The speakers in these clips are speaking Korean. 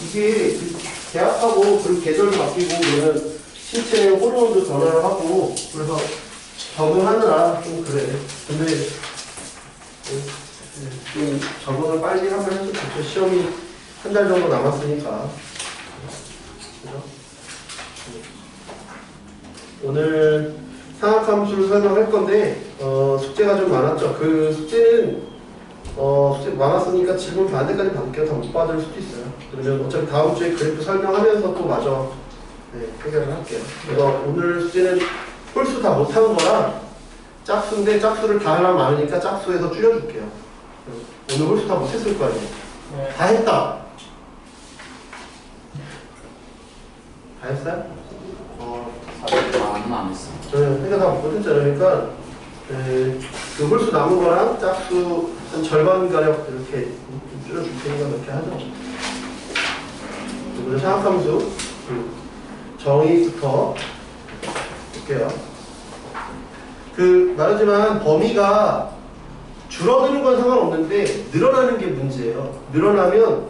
이게 계약하고 그리고 계절도 바뀌고 그러면 신체 호르몬도 변화를 하고 그래서 적응하느라 좀 그래. 근데 좀 적응을 빨리 하면 해도 좋죠. 시험이 한 달 정도 남았으니까. 그죠? 오늘 상학함수를 설명할 건데 숙제가 좀 많았죠. 그 숙제는 숙제 많았으니까 지금 반대까지 받을게요. 다 못 받을 수도 있어요. 그러면 어차피 다음 주에 그래프 설명하면서 또 마저 해결을 할게요. 그래서 오늘 숙제는 홀수 다 못한 거라 짝수인데 짝수를 다 하려면 많으니까 짝수에서 줄여줄게요. 오늘 홀수 다 못했을 거 아니에요. 다 했다. 다 했어요? 안 했어. 그러니까 다 못했잖아요. 그러니까 그 홀수 남은 거랑 짝수 한 절반가량 이렇게 줄여줄 테니까 그렇게 하죠. 그리고 상학함수 정의부터 볼게요. 말하지만 범위가 줄어드는 건 상관없는데 늘어나는 게 문제예요. 늘어나면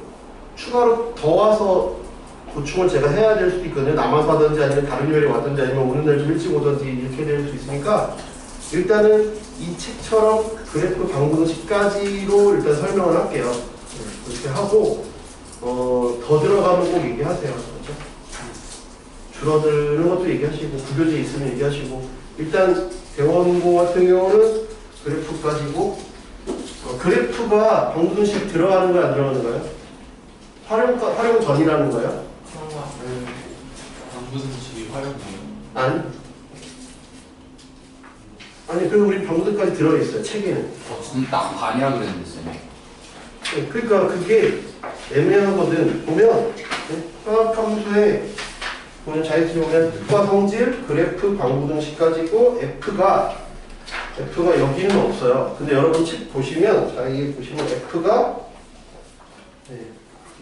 추가로 더 와서 보충을 제가 해야 될 수도 있거든요. 남아서 하든지 아니면 다른 요일에 왔든지 아니면 오는 날 좀 일찍 오든지 이렇게 될 수 있으니까 일단은 이 책처럼 그래프 방정식까지로 일단 설명을 할게요. 그렇게 하고 더 들어가면 꼭 얘기하세요. 그렇죠? 줄어드는 것도 얘기하시고 구교재 있으면 얘기하시고 일단 대원고 같은 경우는 그래프까지고 그래프가 방정식 들어가는 거야 안 들어가는 거예요? 활용 전이라는 거예요? 방정식이 활용이에요? 아니 그리고 우리 방정식까지 들어있어요 책에는. 저는 딱 반이라 그랬는데 쌤. 그러니까 그게 애매하거든. 보면 화학함수에 보면 자유투 보면 F과 성질, 그래프, 방정식까지고 F가 여기는 없어요. 근데 여러분 책 보시면 자 이게 보시면 F가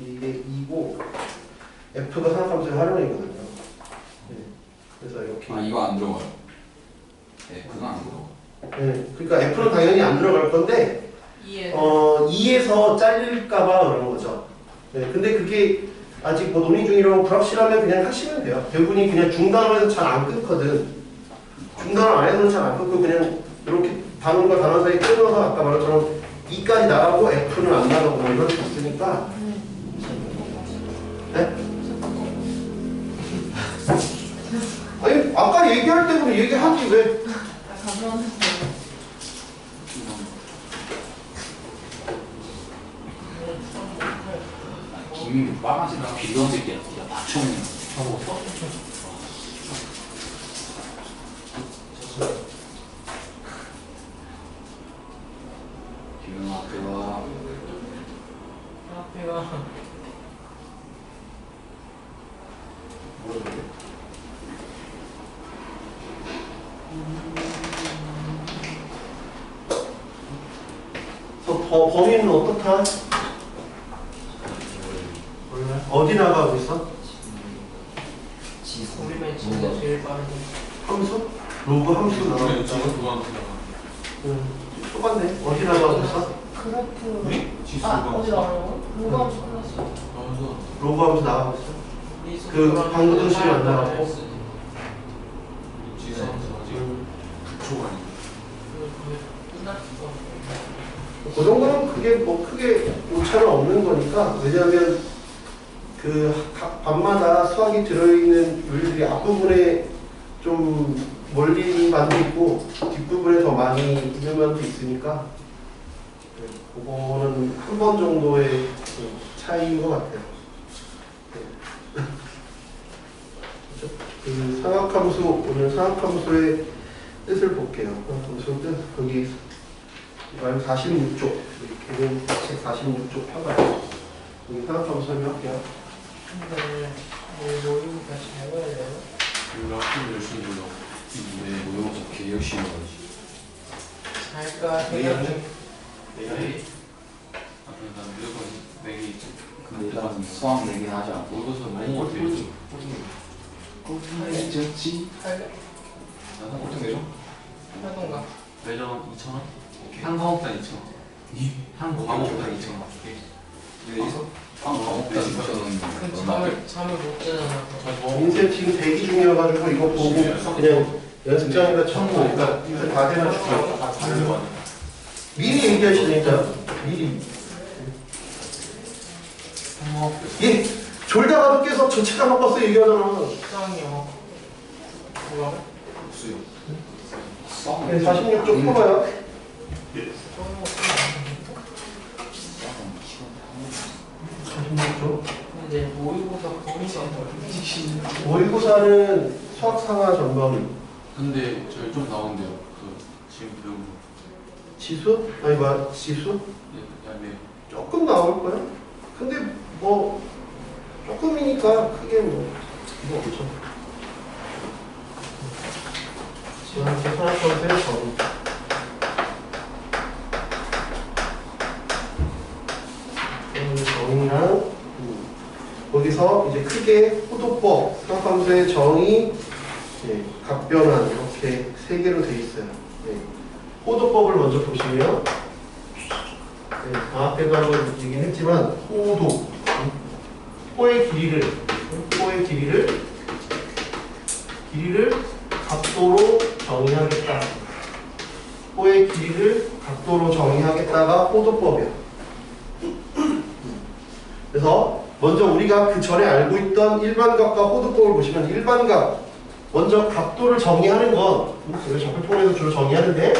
이게 2고 F가 상함수의 활용이거든요. 그래서 이렇게 이거 안 들어가요. F는 안 들어가. 그러니까 F는 당연히 안 들어갈 건데 2에서 잘릴까봐 그런 거죠. 근데 그게 아직 뭐 논의 중이라고 불확실하면 그냥 하시면 돼요. 대부분이 그냥 중단어에서 잘 안 끊거든. 중단어 안에서는 잘 안 끊고 그냥 이렇게 단원과 단원 사이 끊어서 아까 말했처럼 2까지 나가고 F는 안 나가고 뭐 이럴 수 있으니까. 네? 아니 아까 얘기할 때도 얘기하지 왜? 김이 빨간색이랑 비건색이야. 야 맞춰먹는 거. 지금 앞에가 범위는 어떻다? 어디 나가고 있어? 우리만 진짜 제일 빠르게 함수? 로그 함수 나가고 있다고? 똑같네. 어디 나가고 있어? 그래프 지수 어디 나와요? 누가 끝났어? 로그 함수 나가고 있어? 그 방정식이 안 나가고? 지수 아직 9초가 아니고 끝났어. 그 정도는 그게 뭐 크게 오차는 없는 거니까. 왜냐하면 그 각 반마다 수학이 들어있는 요일들이 앞부분에 좀 멀리 만도 있고 뒷부분에 더 많이 있는 면도 있으니까 그거는 한 번 정도의 차이인 것 같아요. 그 상학함수, 오늘 상학함수의 뜻을 볼게요. 상학함수 뜻, 거기 46쪽, 개론 책 46쪽 펴봐요. 여기 상학함수 설명할게요. 근데 모르니까 잘 봐야 돼요. 우리가 학교 열심히 불러 네, 모여서 개 열심히 하지. 잘까 내일은? 내일 난 무조건 내기 근데 일단 수학 내긴 하지 않고. 모의고사 너무 어떻게 지 나는 어떻게 내죠? 하던가. 매점 2,000원? 한 과목당 2,000원 한 과목당 2,000원 오케이. 여기서 과목대 지켜놓은 그럼 3을 못 되잖아. 인쇄 지금 대기 중이어가지고 이거 보고 그냥 연습장에다 쳐놓고 다 되면 줄게요. 미리 얘기하시니까 미리. 예, 졸다가도 깨서 저 책안 바꿨어 얘기하잖아. 수학이요. 뭐야? 수요. 네, 46쪽 펴봐요. 근데 모의고사 거기서 모의고사는 수학상하 전범 근데 저희 좀 나온대요. 그 지금 배우는 거. 지수? 아니 뭐 지수? 네. 조금 나올 거야. 근데 뭐 조금이니까 크게 뭐 이거 없죠. 지금 계산할 건데 정의랑 거기서 이제 크게 호도법, 삼함수의 정의, 각변환 이렇게 세 개로 돼 있어요. 호도법을 먼저 보시면 앞에도 한번 얘기는 했지만 호도, 호의 길이를 각도로 정의하겠다. 호의 길이를 각도로 정의하겠다가 호도법이야. 그래서 먼저 우리가 그 전에 알고 있던 일반각과 호도법을 보시면 일반각 먼저 각도를 정의하는 건 저희 좌표폰에서 주로 정의하는데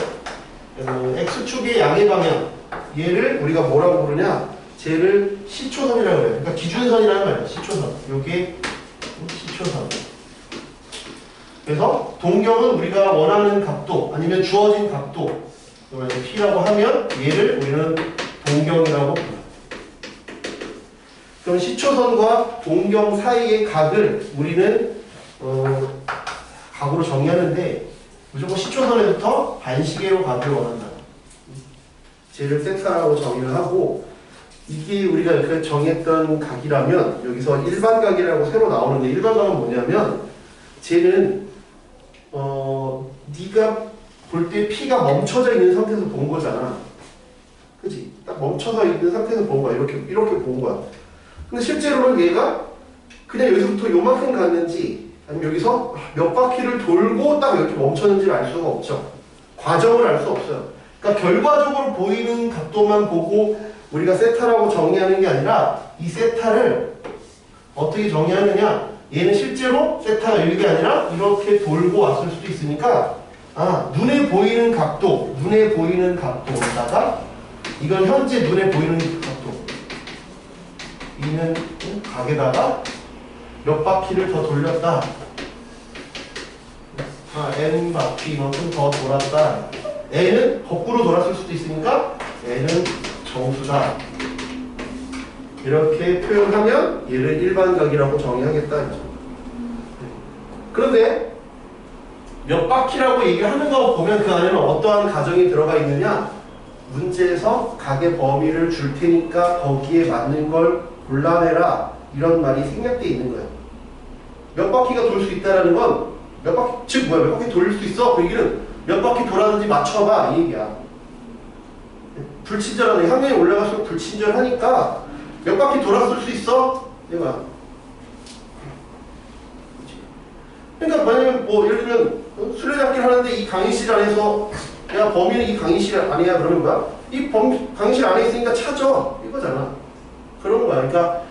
x축의 양의 방향 얘를 우리가 뭐라고 부르냐 쟤를 시초선이라고 해요. 그러니까 기준선이라는 말이에요. 시초선. 요게 시초선. 그래서 동경은 우리가 원하는 각도 아니면 주어진 각도 P라고 하면 얘를 우리는 동경이라고 불러요. 그럼 시초선과 동경 사이의 각을 우리는 각으로 정의하는데 무조건 시초선에부터 반시계로 각을 원한다. 쟤를 세타라고 정의를 하고 이게 우리가 이렇게 정했던 각이라면 여기서 일반각이라고 새로 나오는데 일반각은 뭐냐면 쟤는 네가 볼 때 P가 멈춰져 있는 상태에서 본 거잖아. 그치? 딱 멈춰서 있는 상태에서 본 거야. 이렇게 본 거야. 근데 실제로는 얘가 그냥 여기서부터 요만큼 갔는지 아니면 여기서 몇 바퀴를 돌고 딱 이렇게 멈췄는지를 알 수가 없죠. 과정을 알 수 없어요. 그러니까 결과적으로 보이는 각도만 보고 우리가 세타라고 정의하는 게 아니라 이 세타를 어떻게 정의하느냐 얘는 실제로 세타가 이게 아니라 이렇게 돌고 왔을 수도 있으니까 눈에 보이는 각도에다가 이건 현재 눈에 보이는 각도 이는 각에다가 몇 바퀴를 더 돌렸다. n 바퀴만큼 더 돌았다. n은 거꾸로 돌았을 수도 있으니까 n은 정수다. 이렇게 표현하면 얘를 일반각이라고 정의하겠다. 그런데 몇 바퀴라고 얘기를 하는 거 보면 그 안에는 어떠한 가정이 들어가 있느냐 문제에서 각의 범위를 줄 테니까 거기에 맞는 걸 골라내라 이런 말이 생략되어 있는 거예요. 몇 바퀴가 돌 수 있다는 건 몇 바퀴, 즉 뭐야 몇 바퀴 돌릴 수 있어? 그 얘기는 몇 바퀴 돌았는지 맞춰봐 이 얘기야. 불친절하네. 학년이 올라갈수록 불친절하니까 몇 바퀴 돌았을 수 있어? 얘가. 그러니까 만약에 뭐 예를 들면 술래잡기를 하는데 이 강의실 안에서 야 범인은 이 강의실 안이야 그러는 거야? 이 강의실 안에 있으니까 찾아 이거잖아. 그런 거야. 그러니까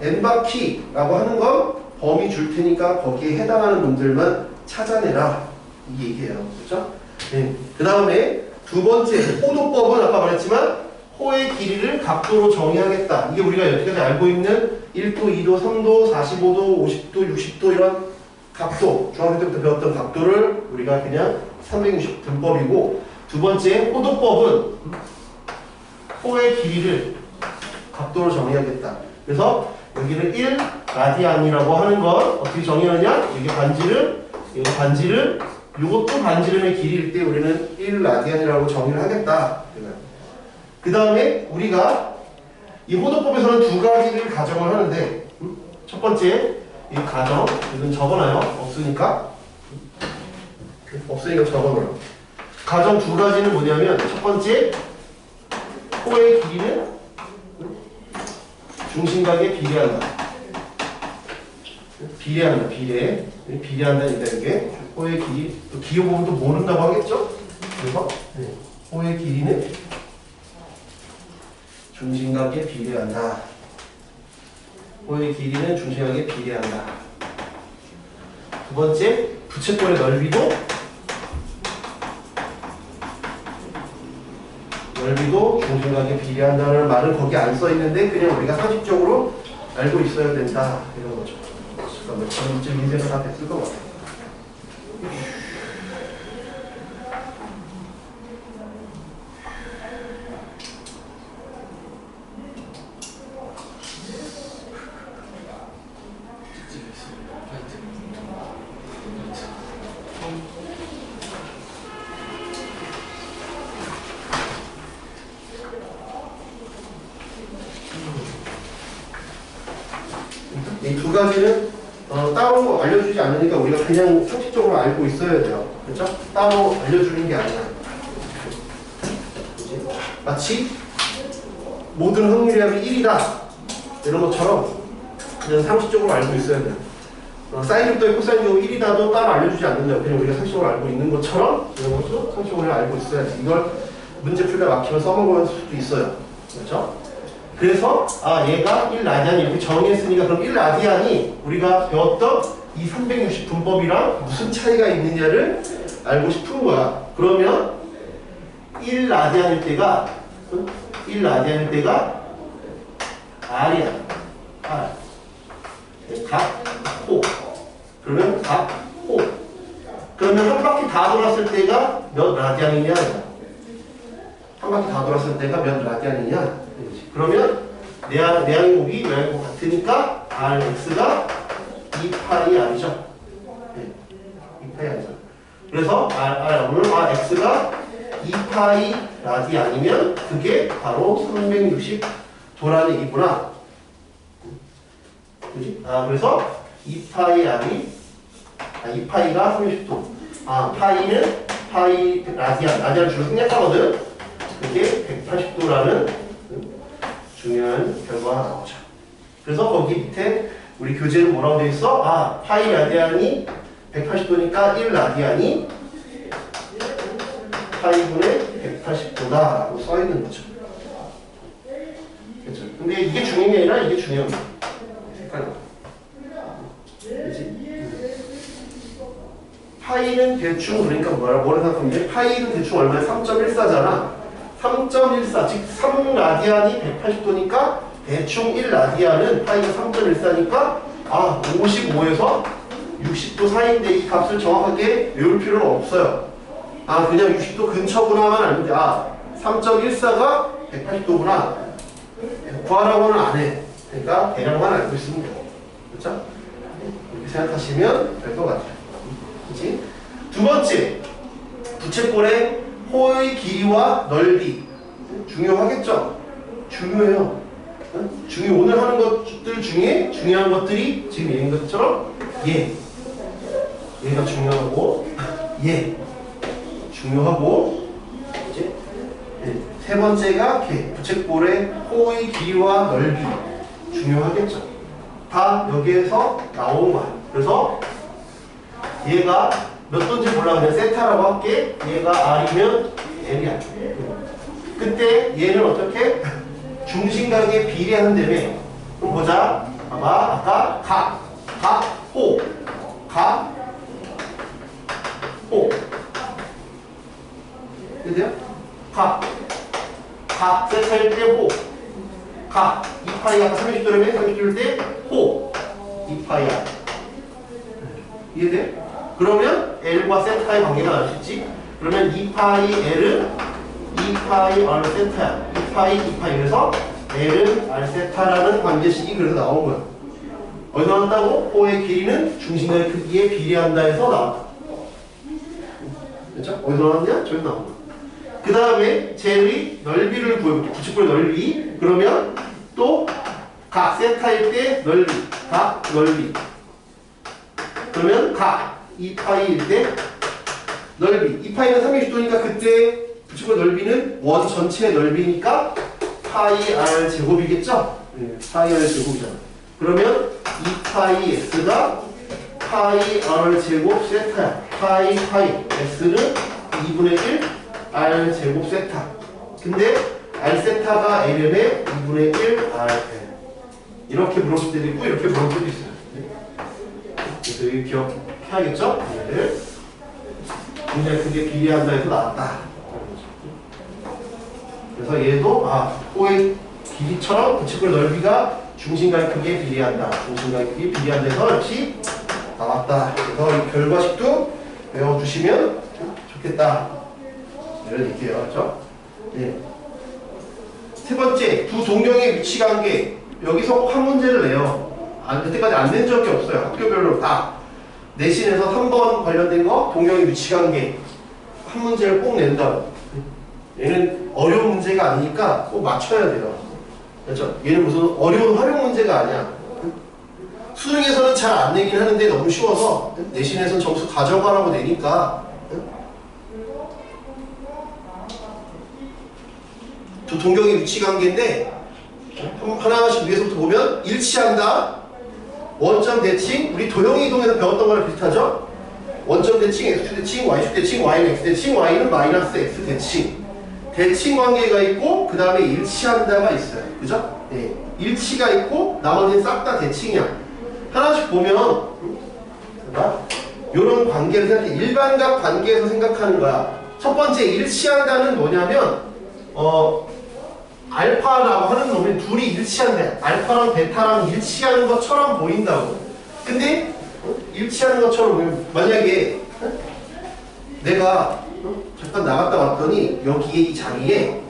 n바퀴라고 하는 건 범위 줄 테니까 거기에 해당하는 놈들만 찾아내라 이 얘기예요. 그렇죠? 네. 그 다음에 두 번째 호도법은 아까 말했지만 호의 길이를 각도로 정의하겠다. 이게 우리가 여태까지 알고 있는 1도, 2도, 3도, 45도, 50도, 60도 이런 각도 중학교 때부터 배웠던 각도를 우리가 그냥 360 등법이고 두 번째 호도법은 호의 길이를 각도로 정의하겠다. 그래서 여기를 1 라디안이라고 하는 건 어떻게 정의하느냐? 이게 반지름, 이거 반지름, 이것도 반지름의 길이일 때 우리는 1 라디안이라고 정의를 하겠다. 그 다음에 우리가 이 호도법에서는 두 가지를 가정을 하는데 첫 번째 이 가정, 이건 적어놔요. 없으니까 적어놔요. 가정 두 가지는 뭐냐면 첫 번째 호의 길이는 중심각에 비례한다. 비례한다. 비례한다니까 이게 호의 길이, 또 기호 보면 또 모른다고 하겠죠? 그래서 호의 길이는 중심각에 비례한다. 호의 길이는 중심각에 비례한다. 두 번째, 부채꼴의 넓이도 중심각에 비례한다는 말은 거기 안 써 있는데 그냥 우리가 상식적으로 알고 있어야 된다 이런 거죠. 잠깐만, 지금 인쇄가 다 됐을 것 같아요. 이 두 가지는 따로 알려주지 않으니까 우리가 그냥 상식적으로 알고 있어야 돼요. 그렇죠? 따로 알려주는 게 아니야. 그치? 마치 모든 확률이라면 1이다 이런 것처럼 그냥 상식적으로 알고 있어야 돼요. 사인 곱하기 코사인 제곱 1이다도 따로 알려주지 않는다. 그냥 우리가 상식적으로 알고 있는 것처럼 이런 것도 상식적으로 알고 있어야지. 이걸 문제 풀다 막히면 써먹을 수도 있어요. 그렇죠? 그래서 얘가 1라디안이 이렇게 정의했으니까 그럼 1라디안이 우리가 배웠던 이 360 분법이랑 무슨 차이가 있느냐를 알고 싶은 거야. 그러면 1라디안일 때가 R이야. R. 각, 호. 그러면 각, 호. 그러면 한 바퀴 다 돌았을 때가 몇 라디안이냐? 한 바퀴 다 돌았을 때가 몇 라디안이냐? 그러면 내항곡이 외항곡 같으니까 Rx가 2파이 R이죠. 2파이 R이죠. 그래서 오늘 X가 2파이 라디안이면 그게 바로 360 도라는 얘기구나. 그지? 그래서 2파이 R이 2파이가 30도. 파이는 파이 라디안 주로 생략하거든. 그게 180도라는 중요한 결과가 나오죠. 그래서 거기 밑에 우리 교재는 뭐라고 되어 있어? 파이 라디안이 180도니까 1라디안이 파이분의 180도다라고 써 있는 거죠. 그렇죠? 근데 이게 중요한 게 아니라 이게 중요한 거야. 색깔이. 그렇지? 파이는 대충 그러니까 뭐라 생각하면 파이는 대충 얼마야? 3.14잖아. 3.14, 즉 3라디안이 180도니까 대충 1라디안은 파이가 3.14니까 55에서 60도 사이인데 이 값을 정확하게 외울 필요는 없어요. 그냥 60도 근처구나만 알면 돼. 3.14가 180도구나. 구하라고는 안 해. 그러니까 대략만 알고 있으면 돼. 그렇죠? 이렇게 생각하시면 될 것 같아요. 그치? 두 번째, 부채꼴의 호의 길이와 넓이 중요하겠죠? 중요해요. 오늘 하는 것들 중에 중요한 것들이 지금 얘기한 것처럼 얘가 중요하고 중요하고 이제 세 번째가 부채꼴의 호의 길이와 넓이 중요하겠죠? 다 여기에서 나온 거야. 그래서 얘가 몇 도인지 몰라. 그냥 세타라고 할게. 얘가 R이면 L이야. 그때 얘는 어떻게? 중심각에 비례한다며. 그럼 보자. 봐봐. 아까 호. 이해돼요? 세타일 때 호. 2파이 아까 30도라면 30도일 때 호. 2파이야. 이해돼? 그러면 L과 세타의 관계가 나올 수 있지. 그러면 2파이 L은 2파이 R 세타야. 2파이. 그래서 L은 R 세타라는 관계식이 그래서 나온 거야. 어디서 나왔다고? 호의 길이는 중심각의 크기에 비례한다 해서 나왔다. 그렇죠? 어디서 나왔냐? 저기 나온 거야. 그 다음에 젤의 넓이를 구해볼게. 부채꼴의 넓이. 그러면 또 각 세타일 때 넓이. 그러면 각 2파이일 때 넓이. 2파이는 30도니까 그때 부채꼴 넓이는 원 전체의 넓이니까 파이 R 제곱이겠죠? 파이 r 제곱이잖아. 그러면 2파이 x가 파이 r 제곱 세타야. 파이 s는 2분의 1 r 제곱 세타. 근데 r 세타가 lm의 2분의 1 rm. 이렇게 물어볼 때도 있고 이렇게 물어볼 때도 있어요. 그래서 이거 기억해야겠죠? 굉장히 크게 비례한다 해서 나왔다. 그래서 얘도 코의 길이처럼 부채꼴 넓이가 중심과의 크기에 비례한다. 중심과의 크기에 비례한다 해서 역시 나왔다. 그래서 이 결과식도 외워주시면 좋겠다. 이런 얘기예요. 그렇죠? 네. 세 번째, 두 동경의 위치관계. 여기서 꼭 한 문제를 내요. 그때까지 안 낸 적이 없어요. 학교별로 다. 내신에서 3번 관련된 거, 동경의 위치관계. 한 문제를 꼭 낸다고. 얘는 어려운 문제가 아니니까 꼭 맞춰야 돼요. 그렇죠? 얘는 무슨 어려운 활용 문제가 아니야. 수능에서는 잘 안 내긴 하는데 너무 쉬워서 내신에서는 점수 가져가라고 내니까. 두 동경의 위치관계인데 하나씩 위에서부터 보면 일치한다. 원점 대칭, 우리 도형의 이동에서 배웠던 거랑 비슷하죠? 원점 대칭, x축 대칭, y축 대칭, y는 x 대칭, y는 마이너스 x 대칭. 대칭 관계가 있고 그 다음에 일치한다가 있어요. 그죠? 네. 일치가 있고 나머지는 싹 다 대칭이야. 하나씩 보면 이런 관계를 생각해. 일반각 관계에서 생각하는 거야. 첫 번째 일치한다는 뭐냐면 알파라고 하는 놈이 둘이 일치한대. 알파랑 베타랑 일치하는 것처럼 보인다고. 근데 일치하는 것처럼 보면 만약에 내가 잠깐 나갔다 왔더니 여기에 이 자리에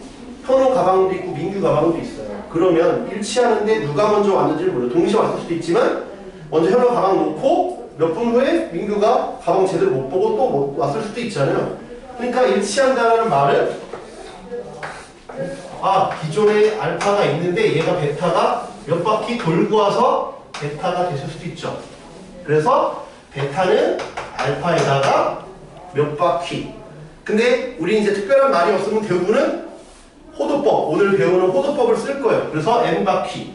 현우 가방도 있고 민규 가방도 있어요. 그러면 일치하는데 누가 먼저 왔는지를 몰라. 동시에 왔을 수도 있지만 먼저 현우 가방 놓고 몇 분 후에 민규가 가방 제대로 못 보고 또 못 왔을 수도 있잖아요. 그러니까 일치한다는 말은 기존에 알파가 있는데 얘가 베타가 몇 바퀴 돌고 와서 베타가 됐을 수도 있죠. 그래서 베타는 알파에다가 몇 바퀴. 근데 우리 이제 특별한 말이 없으면 대부분은 호도법, 오늘 배우는 호도법을 쓸 거예요. 그래서 n바퀴.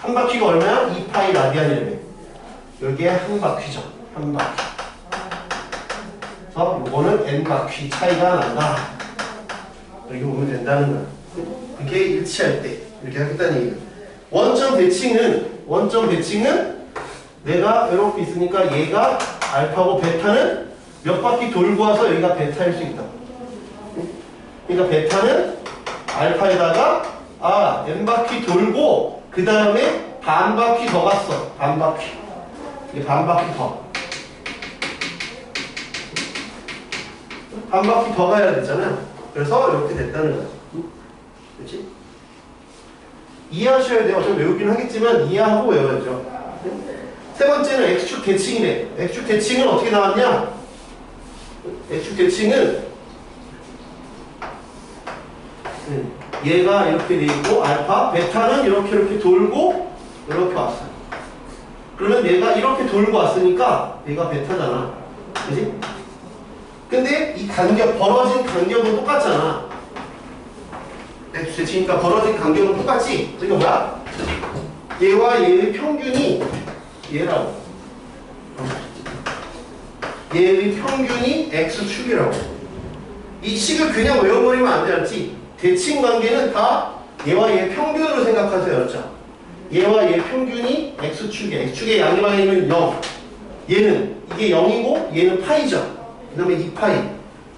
한 바퀴가 얼마야? 2파이 라디안이라며. 여기에 한 바퀴죠. 한 바퀴. 그래서 이거는 n바퀴 차이가 난다. 이렇게 보면 된다는 거야. 그게 일치할 때 이렇게 하겠다는 얘기예요. 원점 대칭은 내가 이렇게 있으니까 얘가 알파고 베타는 몇 바퀴 돌고 와서 여기가 베타일 수 있다. 그러니까 베타는 알파에다가 n 바퀴 돌고 그 다음에 반 바퀴 더 갔어. 반 바퀴. 이게 반 바퀴 더. 반 바퀴 더 가야 되잖아요. 그래서 이렇게 됐다는 거야. 그렇지? 이해하셔야 돼요. 어차피 외우긴 하겠지만 이해하고 외워야죠. 세 번째는 x축 대칭이네. x축 대칭은 어떻게 나왔냐? x축 대칭은 얘가 이렇게 돼 있고 알파, 베타는 이렇게 돌고 이렇게 왔어요. 그러면 얘가 이렇게 돌고 왔으니까 얘가 베타잖아. 그지? 근데 이 간격, 벌어진 간격은 똑같잖아. x축 대칭이니까 벌어진 간격은 똑같지? 그러니까 뭐야? 얘와 얘의 평균이 얘라고. 얘의 평균이 x축이라고. 이 식을 그냥 외워버리면 안 되지. 대칭 관계는 다 얘와 얘의 평균으로 생각하세요. 그렇죠? 얘와 얘의 평균이 x축이야. x축의 양의 방향이면 0. 얘는 이게 0이고 얘는 파이죠. 그 다음에 2파이,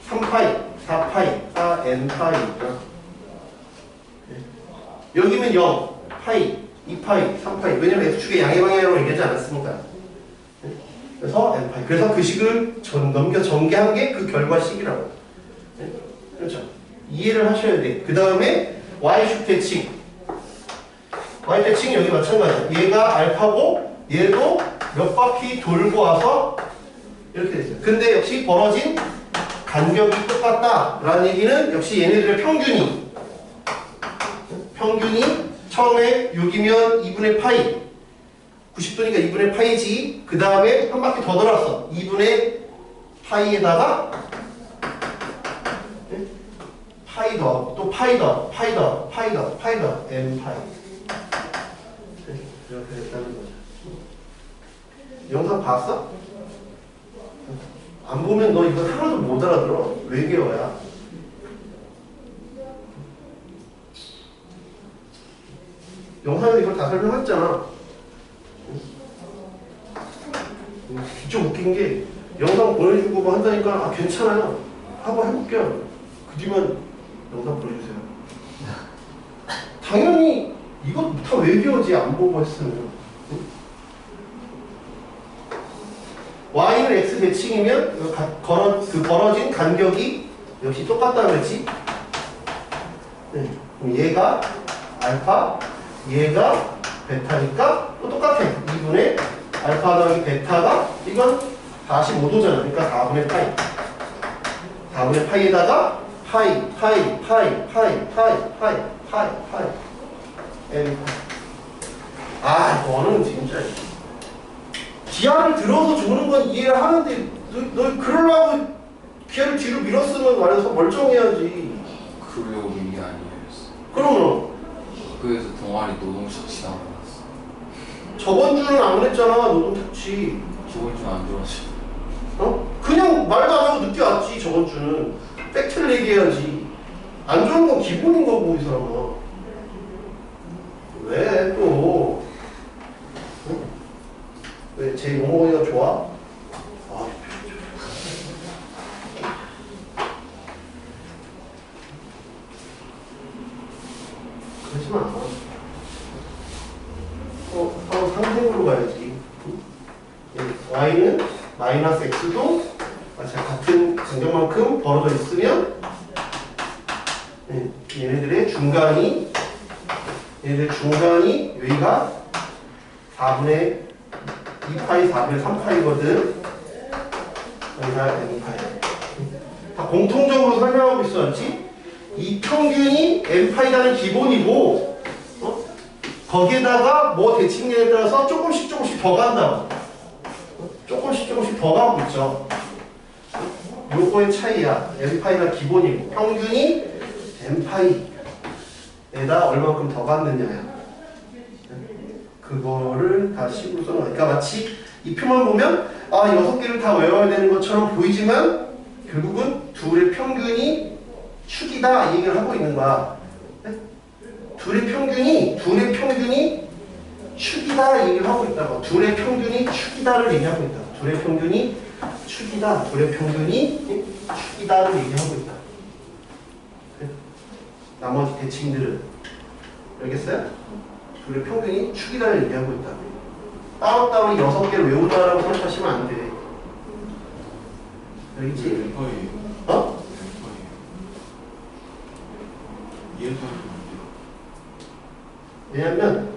3파이, 4파이, 4n파이니까 여기면 0, 파이, 2파이, 3파이. 왜냐면 x축의 양의 방향이라고 얘기하지 않았습니까? 그래서 n파이. 그래서 그 식을 넘겨 전개한 게 그 결과식이라고. 그렇죠? 이해를 하셔야 돼. 그 다음에 y축 대칭. y 대칭이 여기 마찬가지야. 얘가 알파고 얘도 몇 바퀴 돌고 와서 이렇게 됐어요. 근데 역시 벌어진 간격이 똑같다라는 얘기는 역시 얘네들의 평균이 처음에 6이면 2분의 파이 90도니까 2분의 파이지. 그 다음에 한 바퀴 더 돌았어. 2분의 파이에다가 파이 더, 또 파이 더, n 파이. 이렇게 됐다는 거죠. 영상 봤어? 안 보면 너 이거 하나도 못 알아들어. 외계어야. 영상에서 이걸 다 설명했잖아. 진짜 웃긴 게 영상 보내주고 뭐 한다니까 아 괜찮아요. 하고 해볼게요. 그 뒤만 영상 보내주세요. 당연히 이거 다 외계어지 안 보고 했으면. y는 x 대칭이면 벌어진 간격이 역시 똑같다고 그랬지? 네. 그럼 얘가 알파, 얘가 베타니까 또 똑같아. 2분의 알파 더하기 베타가 이건 45도잖아. 그러니까 4분의 파이. 4분의 파이에다가 파이 n 아 너는 진짜 기아를 들어서 주는 건 이해를 하는데 너 그러려고 기아를 뒤로 밀었으면 말해서 멀쩡해야지. 그 외우는 게 아니에요. 그러면 학교에서 동아리 노동шak시 나왔어. 저번 주는 안 그랬잖아. 노동특치. 저번 주는 안 들었어. 어? 그냥 말도 안 하고 늦게 왔지. 저번 주는 팩트를 얘기해야지. 안 좋은 건 기본인 거고 이 사람아. 왜 또? 응? 왜 제 용어가 좋아? 아, 그러지 마. 상생으로 가야지. y는 마이너스 x도 같은 간격만큼 벌어져 있으면 얘네들의 중간이 여기가 4분의 2파이 4분의 3파이거든. 여기가 n파이. 다 공통적으로 설명하고 있었지. 이 평균이 n파이라는 기본이고 거기에다가 뭐 대칭량에 따라서 조금씩 더 간다. 조금씩 더 가고 있죠. 요거의 차이야. n파이가 기본이고 평균이 n파이에다 얼마만큼 더 갔느냐야. 그거를 다 식으로 써놓은 거야. 그러니까 마치 이 표만 보면 아 6개를 다 외워야 되는 것처럼 보이지만 결국은 둘의 평균이 축이다 이 얘기를 하고 있는 거야. 둘의 평균이 축이다 얘기를 하고 있다고. 둘의 평균이 축이다를 얘기하고 있다. 둘의 평균이 축이다. 둘의 평균이 축이다를 얘기하고 있다. 나머지 대칭들은 알겠어요? 둘의 평균이 축이다를 얘기하고 있다. 따로따로 6개를 외운다라고 생각하시면 안 돼. 알겠지? 왼팔이에요. 어? 왼팔이에요. 이해도 왜냐면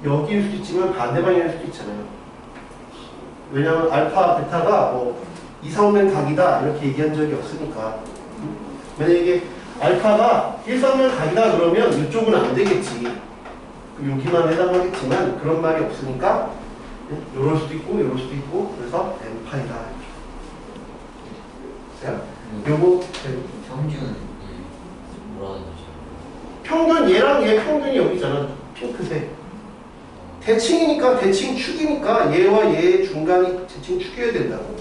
여기일 수도 있지만 반대방향일 수도 있잖아요. 왜냐면 알파, 베타가 뭐 이상면 각이다 이렇게 얘기한 적이 없으니까. 만약에 알파가 일상면 각이다 그러면 이쪽은 안 되겠지. 여기만 해당하겠지만 그런 말이 없으니까 요럴 수도 있고 요럴 수도 있고 그래서 n파이다. 요거 평균 뭐라는 거죠? 평균 얘랑 얘 평균이 여기 있잖아. 핑크색. 대칭이니까 대칭축이니까 얘와 얘의 중간이 대칭축이어야 된다고.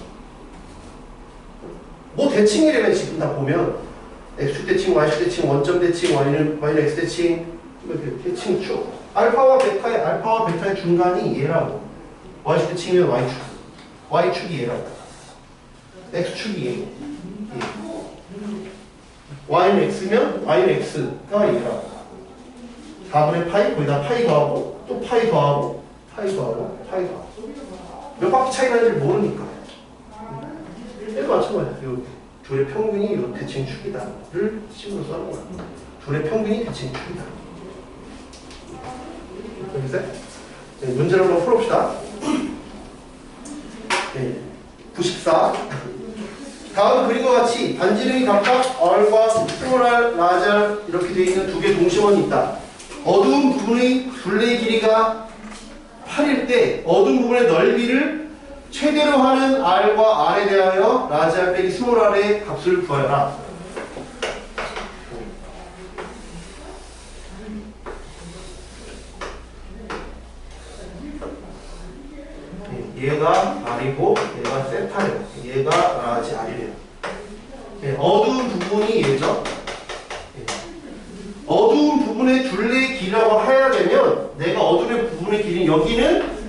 뭐 대칭이래면 지금 다 보면 x축 대칭, y축 대칭, 원점 대칭, y는 x 대칭 이렇게 대칭축. 알파와 베타의 중간이 얘라고. y축 대칭이면 y축. y축이 얘라고. x축이 얘. y는 x면 y는 x가 얘라고. 4분의 파이 거기다 파이 더하고 또 파이 더하고 파이 더하고 파이 더하고 몇 바퀴 차이 나는지 모르니까. 얘도 마찬가지야. 요 둘의 평균이 요 대칭축이다를 식으로 써놓은 거야. 둘의 평균이 대칭축이다. 알겠어요? 네, 문제를 한번 풀어봅시다. 네, 94. 다음 그림과 같이 반지름이 각각 R과 스몰R, 라지 이렇게 되어 있는 두 개의 동심원이 있다. 어두운 부분의 둘레의 길이가 8일 때 어두운 부분의 넓이를 최대로 하는 R과 R에 대하여 라지 R 빼기 스몰 R의 값을 구하여라. 얘가 R이고 얘가 세타래요. 얘가 라지 R이래요. 네, 어두운 부분이 얘죠. 네. 어두운 부분의 둘레의 길이라고 해야 되면 내가 어두운 부분의 길이 여기는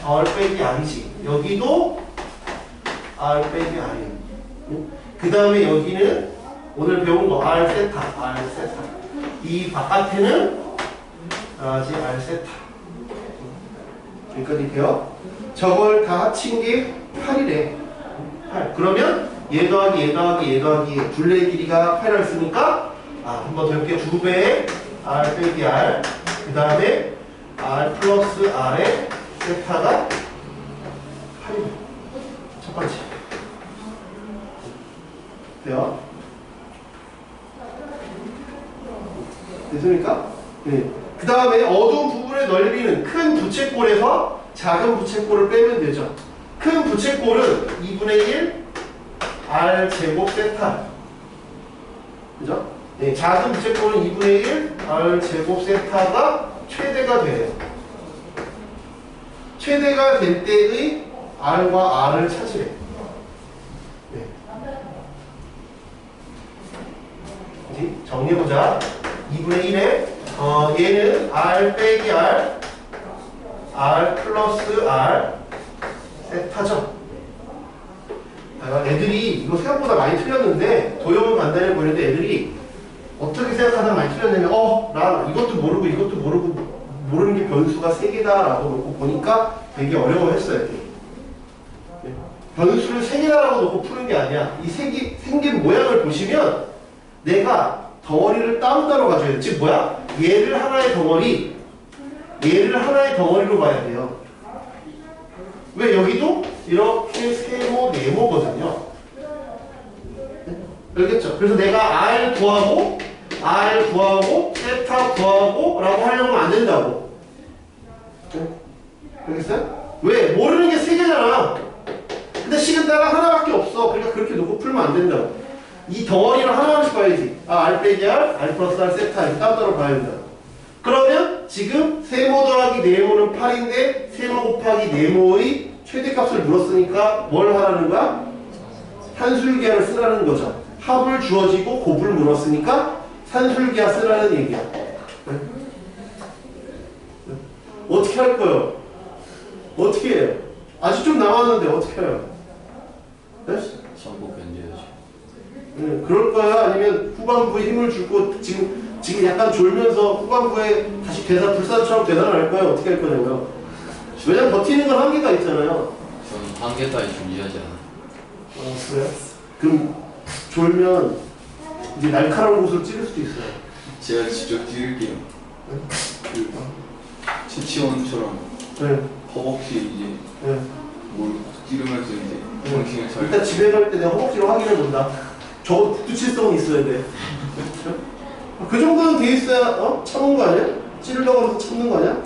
R 빼기 R이지. 여기도 R 빼기 R이에요. 그 다음에 여기는 오늘 배운 거 R 세타, R 세타. 이 바깥에는 라지 R 세타. 여기까지 돼요? 저걸 다 합친 게 8이래. 8. 그러면 얘 더하기 얘 더하기 얘 더하기 둘레의 길이가 8이라 했으니까 한 번 더 해볼게요. 2배의 R 빼기 R 그 다음에 R 플러스 R의 세타가 8이래. 첫 번째. 돼요? 됐습니까? 네. 그 다음에 어두운 부분의 넓이는 큰 부채꼴에서 작은 부채꼴을 빼면 되죠. 큰 부채꼴은 2분의 1 R 제곱 세타. 그죠? 네, 작은 부채꼴은 2분의 1 R 제곱 세타가 최대가 돼요. 최대가 될 때의 R과 R을 찾으래. 네. 정리해보자. 2분의 1에 얘는 R 빼기 R R 플러스 R 세타죠. 애들이 이거 생각보다 많이 틀렸는데 도형은 간단해 보이는데 애들이 어떻게 생각하다 많이 틀렸냐면 나 이것도 모르고 이것도 모르고 모르는 게 변수가 3개다 라고 놓고 보니까 되게 어려워했어요. 변수를 3개다 라고 놓고 푸는 게 아니야. 이 생긴 모양을 보시면 내가 덩어리를 따로따로 가져야 돼. 즉 뭐야? 얘를 하나의 덩어리, 얘를 하나의 덩어리로 봐야 돼요. 왜? 여기도 이렇게 세모, 네모거든요. 알겠죠? 그래서 내가 R 구하고 세타 구하고 라고 하려면 안 된다고. 알겠어요? 왜? 모르는 게 3개잖아. 근데 시간따라 하나밖에 없어. 그러니까 그렇게 놓고 풀면 안 된다고. 이 덩어리를 하나씩 봐야지. R 빼기 R, R 플러스 R 세타 이렇게 따로따로 봐야 된다. 그러면 지금 세모 더하기 네모는 8인데 세모 곱하기 네모의 최대값을 물었으니까 뭘 하라는 거야? 산술기하를 쓰라는 거죠. 합을 주어지고 곱을 물었으니까 산술기하 쓰라는 얘기야. 네? 어떻게 할 거예요? 어떻게 해요? 아직 좀 남았는데 어떻게 해요? 네? 전부 견뎌야지. 그럴 거야? 아니면 후반부에 힘을 주고 지금 약간 졸면서 후반부에 다시 불사처럼 대단할 거야? 어떻게 할 거냐고요? 왜냐면 버티는 건 한계가 있잖아요. 저는 한계까지 준비하지 않아요. 그래요? 그럼 졸면 이제 날카로운 곳을 찌를 수도 있어요. 제가 직접 찌를게요. 그 최치원처럼 네. 허벅지 이제 네. 뭘 찌르면서 이제 정신을 잘. 일단 집에 갈 때 내가 허벅지로 확인해 본다. 저거 북두칠성은 있어야 돼. 그 정도는 돼 있어야 참은 거 아니야? 찌르려고 해서 참는 거 아니야?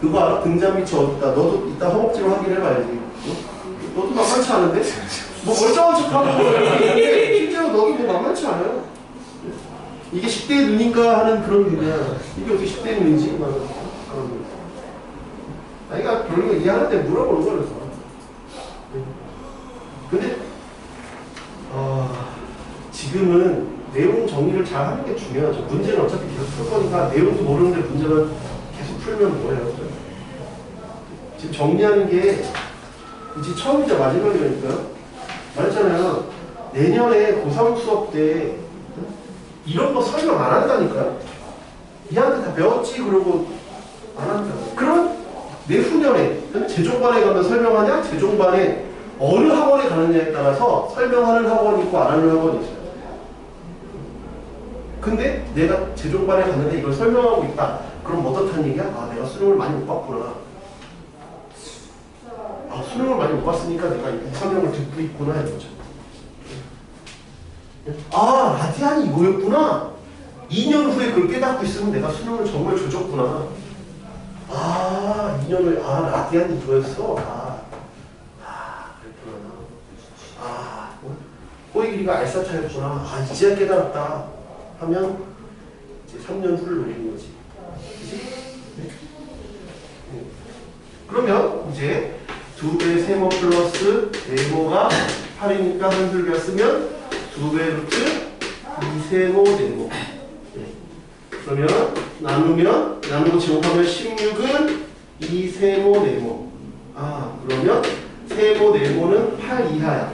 그거 알아? 등잔 밑이 어둡다. 너도 이따 허벅지로 확인해봐야지. 너도 만만치 않은데? 뭐 멀쩡한 척하고 있는데 실제로 너도 뭐 만만치 않아요. 이게 10대의 눈인가 하는 그런 눈이야. 이게 어떻게 10대의 눈인지? 아이가 별로 이해하는 데 물어보는 거야. 그래서. 근데 지금은 내용 정리를 잘 하는 게 중요하죠. 문제는 어차피 계속 풀 거니까 내용도 모르는데 문제만 계속 풀면 뭐예요? 지금 정리하는 게 이제 처음이자 마지막이라니까요. 말했잖아요. 내년에 고3 수업 때 이런 거 설명 안 한다니까요. 얘한테 다 배웠지 그러고 안 한다고. 그럼 내후년에 재종반에 가면 설명하냐? 재종반에 어느 학원에 가느냐에 따라서 설명하는 학원이 있고 안 하는 학원이 있어요. 근데 내가 재종반에 갔는데 이걸 설명하고 있다. 그럼 어떻다는 얘기야? 내가 수능을 많이 못 봤구나. 수능을 많이 못 봤으니까 내가 이 설명을 듣고 있구나 이거죠. 라디안이 이거였구나. 2년 후에 그걸 깨닫고 있으면 내가 수능을 정말 조졌구나. 2년을 라디안이 이거였어. 그랬구나. 꼬리 길이가 알사차였구나. 이제야 깨달았다 하면 이제 3년 후를 노리는 거지. 그치? 그러면 이제 2배 세모 플러스 네모가 8이니까 한줄기가 쓰면 2배 루트 2세모 네모. 그러면 나누고 제곱하면 16은 2세모 네모. 그러면 세모 네모는 8 이하야.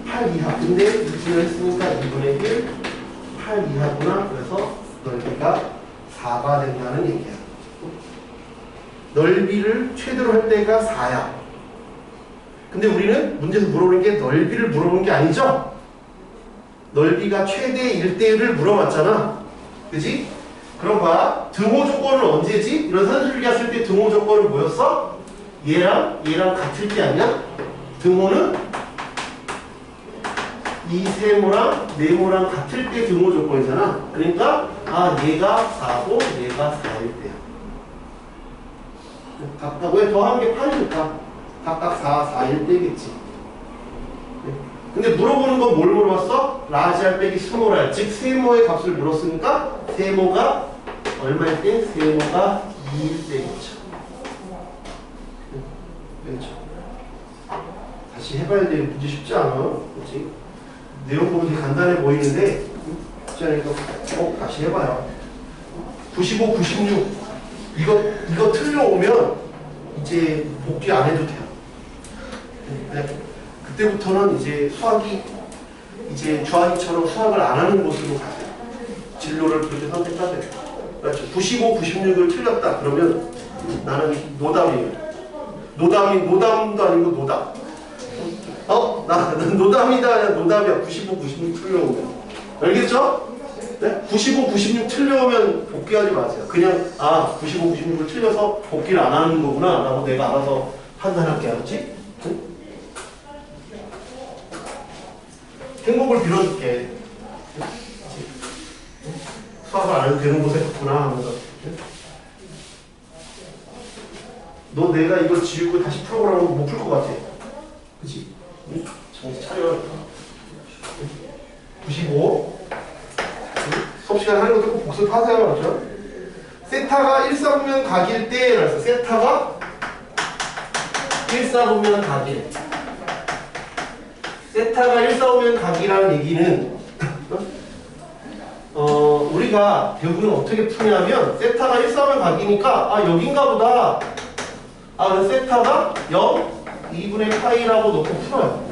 8 이하. 근데 루트를 했으니까 2분의 1 8 이하구나. 그래서 넓이가 4가 된다는 얘기야. 넓이를 최대로 할 때가 4야. 근데 우리는 문제에서 물어보는 게 넓이를 물어보는 게 아니죠? 넓이가 최대 1대1을 물어봤잖아. 그지? 그럼 봐. 등호 조건은 언제지? 이런 산술기가 쓸 때 등호 조건은 뭐였어? 얘랑 같을 때 아니야? 등호는 이 세모랑 네모랑 같을 때 등호 조건이잖아. 그러니까 얘가 4고 얘가 4일 때야. 각각 왜 더한 게 8이니까 각각 4, 4일 때겠지. 근데 물어보는 건 뭘 물어봤어? 라지알 빼기 스몰알, 즉 세모의 값을 물었으니까 세모가 얼마일 때? 세모가 2일 때겠죠. 그렇죠. 다시 해봐야 돼. 문제 쉽지 않아. 그렇지? 내용 보면 되게 간단해 보이는데 쉽지 않으니까 꼭 다시 해봐요. 95, 96 이거 틀려오면 이제 복귀 안 해도 돼요. 그때부터는 이제 수학이 이제 주한이처럼 수학을 안 하는 곳으로 가세요. 진로를 그렇게 선택하세요. 그렇죠. 95, 96을 틀렸다. 그러면 나는 노담이에요. 노담도 아니고 노담. 난 노담이다. 노담이야. 95, 96 틀려오면. 알겠죠? 네? 95, 96 틀려오면 복귀하지 마세요. 그냥 95, 96을 틀려서 복귀를 안 하는 거구나 라고 내가 알아서 판단할게. 알았지? 응? 행복을 빌어줄게. 수학을 안 해도 되는 곳에 갔구나 하면서. 너 내가 이걸 지우고 다시 풀어보라고 못 풀 것 같아. 그치? 응? 정신 차려. 95. 수업 시간에 하는 것도 꼭 복습하세요. 맞죠? 세타가 1사분면 각일 때 그래서 세타가 1사분면 각일. 세타가 1사분면 각이라는 얘기는 우리가 대부분 어떻게 푸냐면 세타가 1사분면 각이니까 여긴가 보다. 그래서 세타가 0, 2분의 파이라고 놓고 풀어요.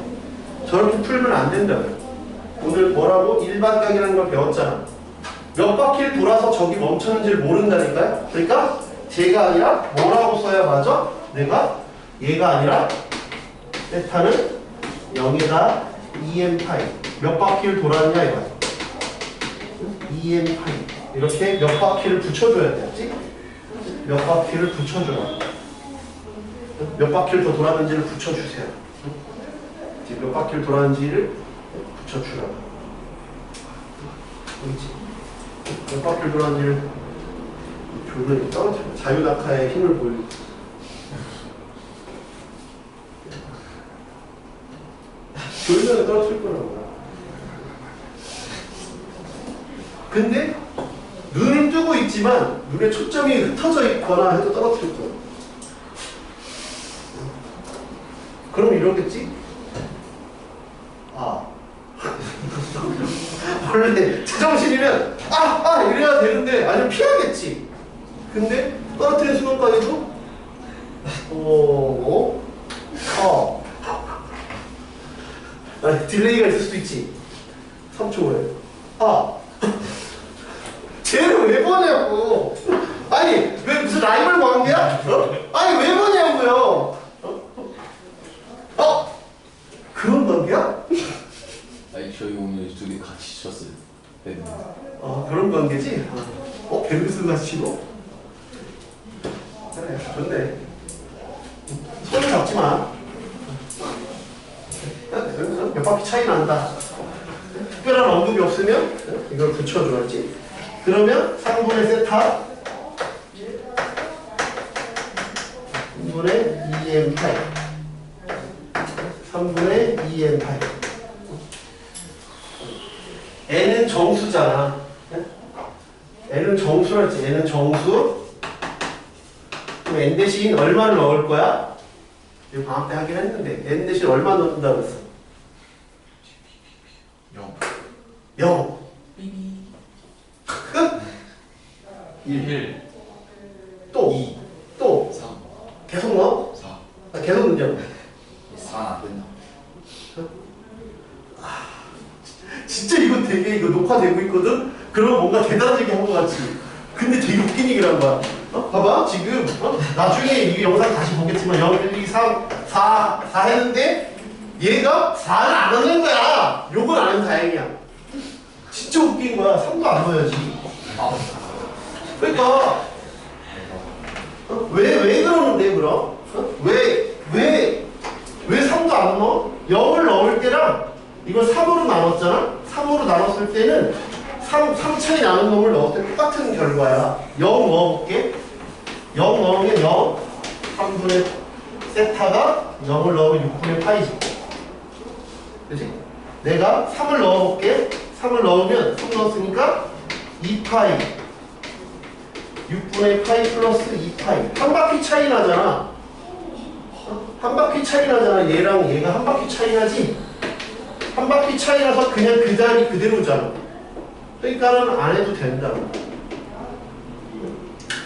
저렇게 풀면 안 된다고요. 오늘 뭐라고? 일반각이라는 걸 배웠잖아. 몇 바퀴를 돌아서 저기 멈췄는지를 모른다니까요. 그러니까 제가 아니라 뭐라고 써야 맞아? 내가 얘가 아니라 세타는 0에다 2m 파이. 몇 바퀴를 돌았냐 이거야. 2m 파이. 이렇게 몇 바퀴를 붙여줘야 되지? 몇 바퀴를 붙여줘요. 몇 바퀴를 더 돌았는지를 붙여주세요. 몇 바퀴를 돌았는지를 붙여주라고. 그렇지. 몇 바퀴를 돌았는지를 조용히 떨어뜨려. 자유낙하의 힘을 보여주고. 조용히 떨어뜨릴 거라고. 근데 눈을 뜨고 있지만 눈에 초점이 흩어져 있거나 해도 떨어뜨릴 거야. 그럼 이러겠지? 원래 제정신이면 이래야 되는데 아니면 피하겠지. 근데 떨어뜨리는 순간까지도 딜레이가 있을 수도 있지. 3초 후에 쟤는 왜 보냐고. 왜 무슨 라이벌 관계야? 왜 보냐고요. 그런 관계야? 저희 오늘 둘이 같이 쳤어요. 네. 그런 관계지? 벨루스 같이 치고? 그래, 좋네. 손을 잡지 마. 몇 바퀴 차이 난다. 특별한 언급이 없으면 이걸 붙여줘야지. 그러면 3분의 세타 3분의 2m 파이 3분의 2m 파이. n은 정수잖아. n은 정수라 했지. n은 정수 그럼 n 대신 얼마를 넣을 거야? 이거 방학 때 하긴 했는데 n 대신 얼마 넣는다고 그랬어? 0 0. 끝? 1 또 2 또 3 계속 넣어? 4 아, 계속 넣냐고. 4안 된다. 진짜 이거 되게 이거 녹화되고 있거든? 그러면 뭔가 대단한 얘기 한 것 같지. 근데 되게 웃긴 얘기를 한 거야. 봐봐 지금 나중에 이 영상 다시 보겠지만 0, 1, 2, 3, 4 했는데 얘가 4를 안 넣는 거야. 요건 안 해도 다행이야. 진짜 웃긴 거야. 3도 안 넣어야지. 아, 그러니까 왜 그러는데 그럼? 왜 3도 안 넣어? 0을 넣을 때랑 이걸 3으로 나눴잖아? 3으로 나눴을 때는 3 차이 나는 놈을 넣을 때 똑같은 결과야. 0 넣어볼게. 0 넣으면 0, 3분의 세타가 0을 넣으면 6분의 파이지. 그치? 내가 3을 넣어볼게. 3을 넣으면 3 넣었으니까 2파이 6분의 파이 플러스 2파이 한 바퀴 차이 나잖아. 한 바퀴 차이 나잖아. 얘랑 얘가 한 바퀴 차이 나지? 한 바퀴 차이 나서 그냥 그 자리 그대로잖아. 그러니까는 안 해도 된다고.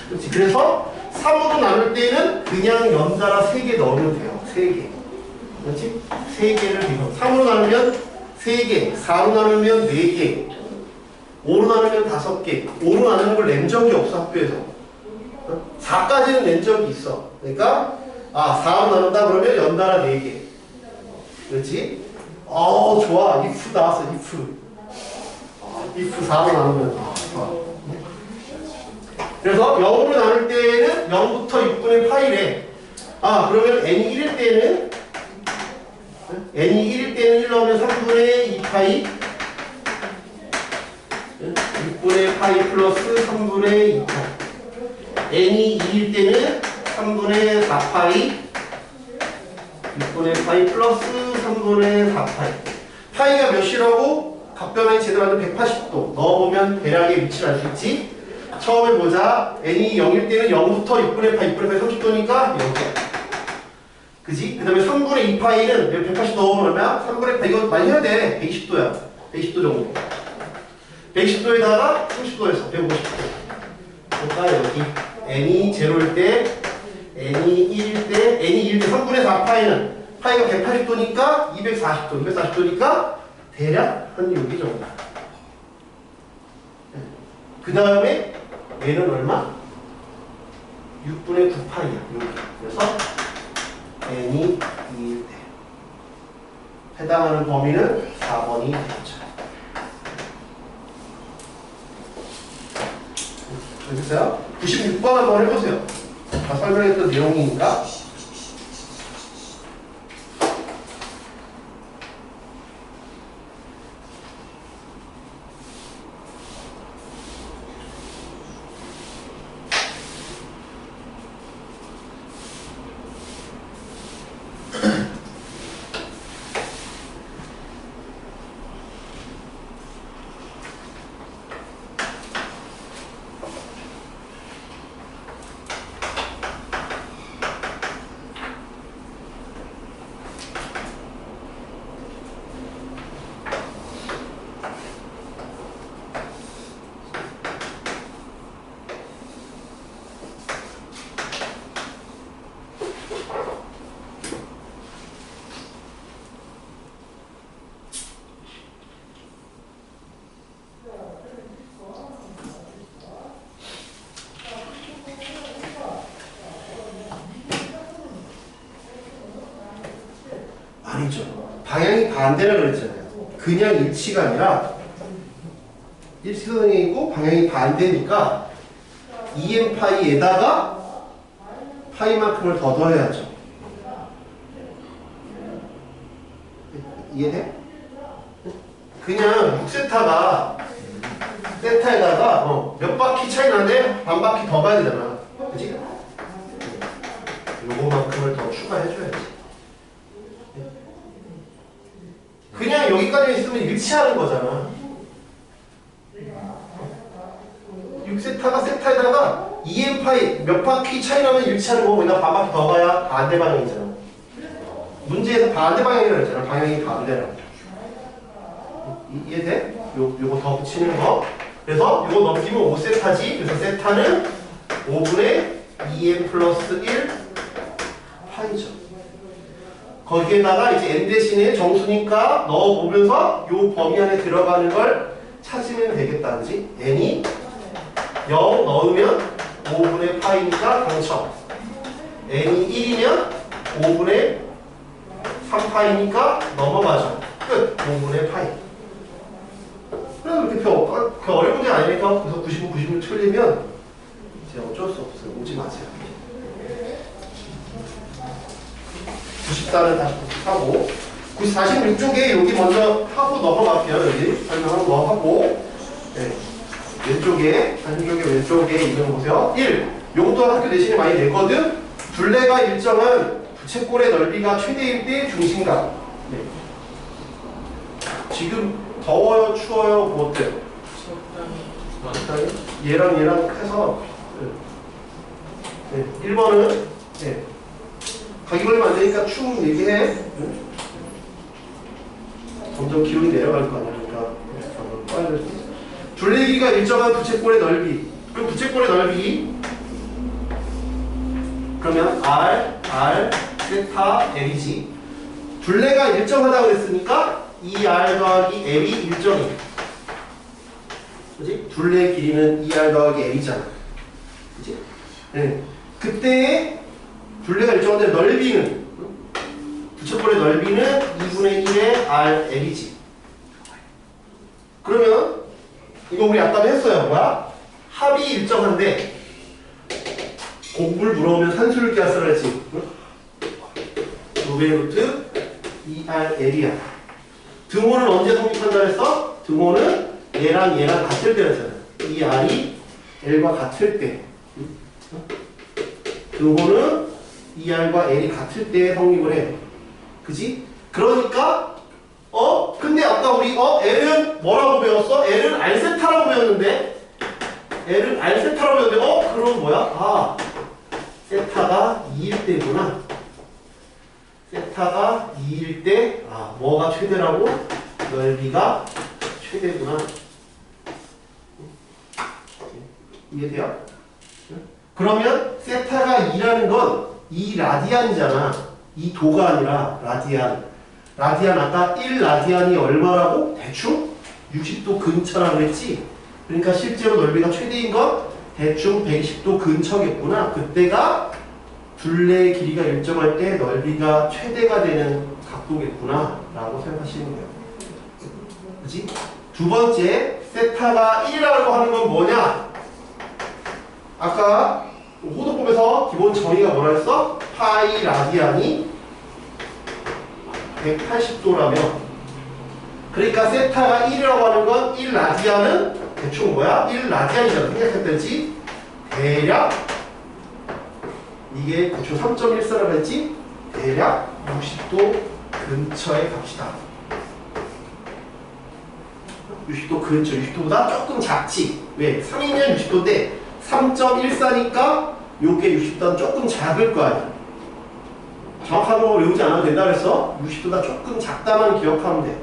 그렇지. 그래서 3으로 나눌 때는 그냥 연달아 3개 넣으면 돼요. 3개. 그렇지? 3개를 이거 3으로 나누면 3개, 4로 나누면 4개, 5로 나누면 5개. 5로 나누는 걸 낸 적이 없어 학교에서. 4까지는 낸 적이 있어. 그러니까 4로 나눈다 그러면 연달아 4개. 그렇지? 좋아. if 나왔어. if 4로 나누면 좋아. 그래서 0으로 나눌 때는 0부터 6분의 파이래. 그러면 n이 1일 때는 1 넣으면 3분의 2파이 6분의 파이 플러스 3분의 2파이 n이 2일 때는 3분의 4파이 6분의 파이 플러스 3분의 4파이 파이가 몇이라고? 각변에 제대로 하면 180도 넣어보면 대략의 위치를 알 수 있지. 처음에 보자. n이 0일 때는 0부터 6분의 파이 30도니까 이렇게 그지? 그 다음에 3분의 2파이는 180 넣으면 얼마야? 3분의 8 이거 많이 해야 돼. 120도야 120도 정도 110도에다가 30도에서 150도 그러니까 여기 n이 0일 때 n이 1일 때 n이 1일 때 3분의 4파이는 파이가 180도니까 240도니까 대략 한 여기 정도. 그 다음에 얘는 얼마? 6분의 9파이야 여기. 그래서 n이 2일 때 해당하는 범위는 4번이 되죠. 알겠어요? 96번 한번 해보세요. 다 설명했던 내용이니까. 아니죠. 방향이 반대라 그랬잖아요. 그냥 일치가 아니라 일치선이고 방향이 반대니까 EM파이에다가 파이만큼을 더 더해야죠. 이해돼? 그냥 6세타가 세타에다가 몇 바퀴 차이 나는데 반 바퀴 더 가야 되잖아. 그치? 요거만큼을 더 추가해줘야지. 그냥 여기까지 있으면 일치하는 거잖아. 6세타가 세타에다가 EM파이 몇 바퀴 차이 나면 일치하는 거고 거기다 반 바퀴 더 가야 반대 방향이잖아. 문제에서 반대 방향이라고 했잖아. 방향이 반대라고. 이해돼? 요거 더 붙이는 거. 그래서 요거 넘기면 5세타지. 그래서 세타는 5분의 2n 플러스 1 파이죠. 거기에다가 이제 n 대신에 정수니까 넣어보면서 요 범위 안에 들어가는 걸 찾으면 되겠다. 그지? n이 0 넣으면 5분의 파이니까 당첨. n이 1이면 5분의 3파이니까 넘어가죠. 끝. 5분의 파이. 그렇게 그 어려운 문제 아니니까. 그래서 99, 96 틀리면 이제 어쩔 수 없어요. 오지 마세요. 94는 다시 하고 46쪽에 여기 먼저 하고 넘어갈게요. 여기 설명하고 넘어가고 네. 왼쪽에 이거 보세요. 1. 요것도 학교 내신에 많이 내거든. 둘레가 일정한 부채꼴의 넓이가 최대일 때 중심각. 네. 지금 더워요, 추워요, 뭐 어때요? 얘랑 해서 네. 1번은 네. 가기 걸리면 안 되니까 충 얘기해. 점점 기온이 내려갈 거 아니야. 그러니까 둘레기가 일정한 부채꼴의 넓이. 그럼 부채꼴의 넓이 그러면 R, 세타, L이지. 둘레가 일정하다고 했으니까 이 R 더하기 L이 일정해. 그치? 둘레의 길이는 2R 더하기 L이잖아. 그치? 네. 그때 둘레가 일정한데 넓이는 부채꼴의 넓이는 2분의 1의 RL이지. 그러면 이거 우리 아까 했어요. 뭐야? 합이 일정한데 곱을 물어오면 산수를 기하스를 했지. 로베 루트 2RL이야. 등호는 언제 성립한다 했어? 등호는 얘랑 같을 때였잖아. 이 R이 L과 같을 때. 등호는 ER과 L이 같을 때 성립을 해. 그지? 그러니까 근데 아까 우리 L은 뭐라고 배웠어? L은 R세타라고 배웠는데 그럼 뭐야? 아, 세타가 2일 때구나. 세타가 2일 때 뭐가 최대라고? 넓이가 최대구나. 이해돼요? 그러면 세타가 2라는 건 이 라디안이잖아. 이 도가 아니라 라디안. 라디안 아까 1라디안이 얼마라고? 대충 60도 근처라고 했지. 그러니까 실제로 넓이가 최대인 건 대충 120도 근처겠구나. 그때가 둘레의 길이가 일정할 때 넓이가 최대가 되는 각도겠구나 라고 생각하시는 거예요. 그치? 두 번째, 세타가 1이라고 하는 건 뭐냐? 아까 호도법에서 기본 정의가 뭐라 했어? 파이 라디안이 180도라며. 그러니까 세타가 1이라고 하는 건 1라디안은 대충 뭐야? 1라디안이잖아. 생각했던지 대략 이게 대충 3.14라고 했지? 대략 60도 근처에 갑시다. 60도 근처, 60도보다 조금 작지. 왜? 3이면 60도인데 3.14니까 요게 60도는 조금 작을 거 아니야. 정확한 거 외우지 않아도 된다 그래서 60도가 조금 작다만 기억하면 돼.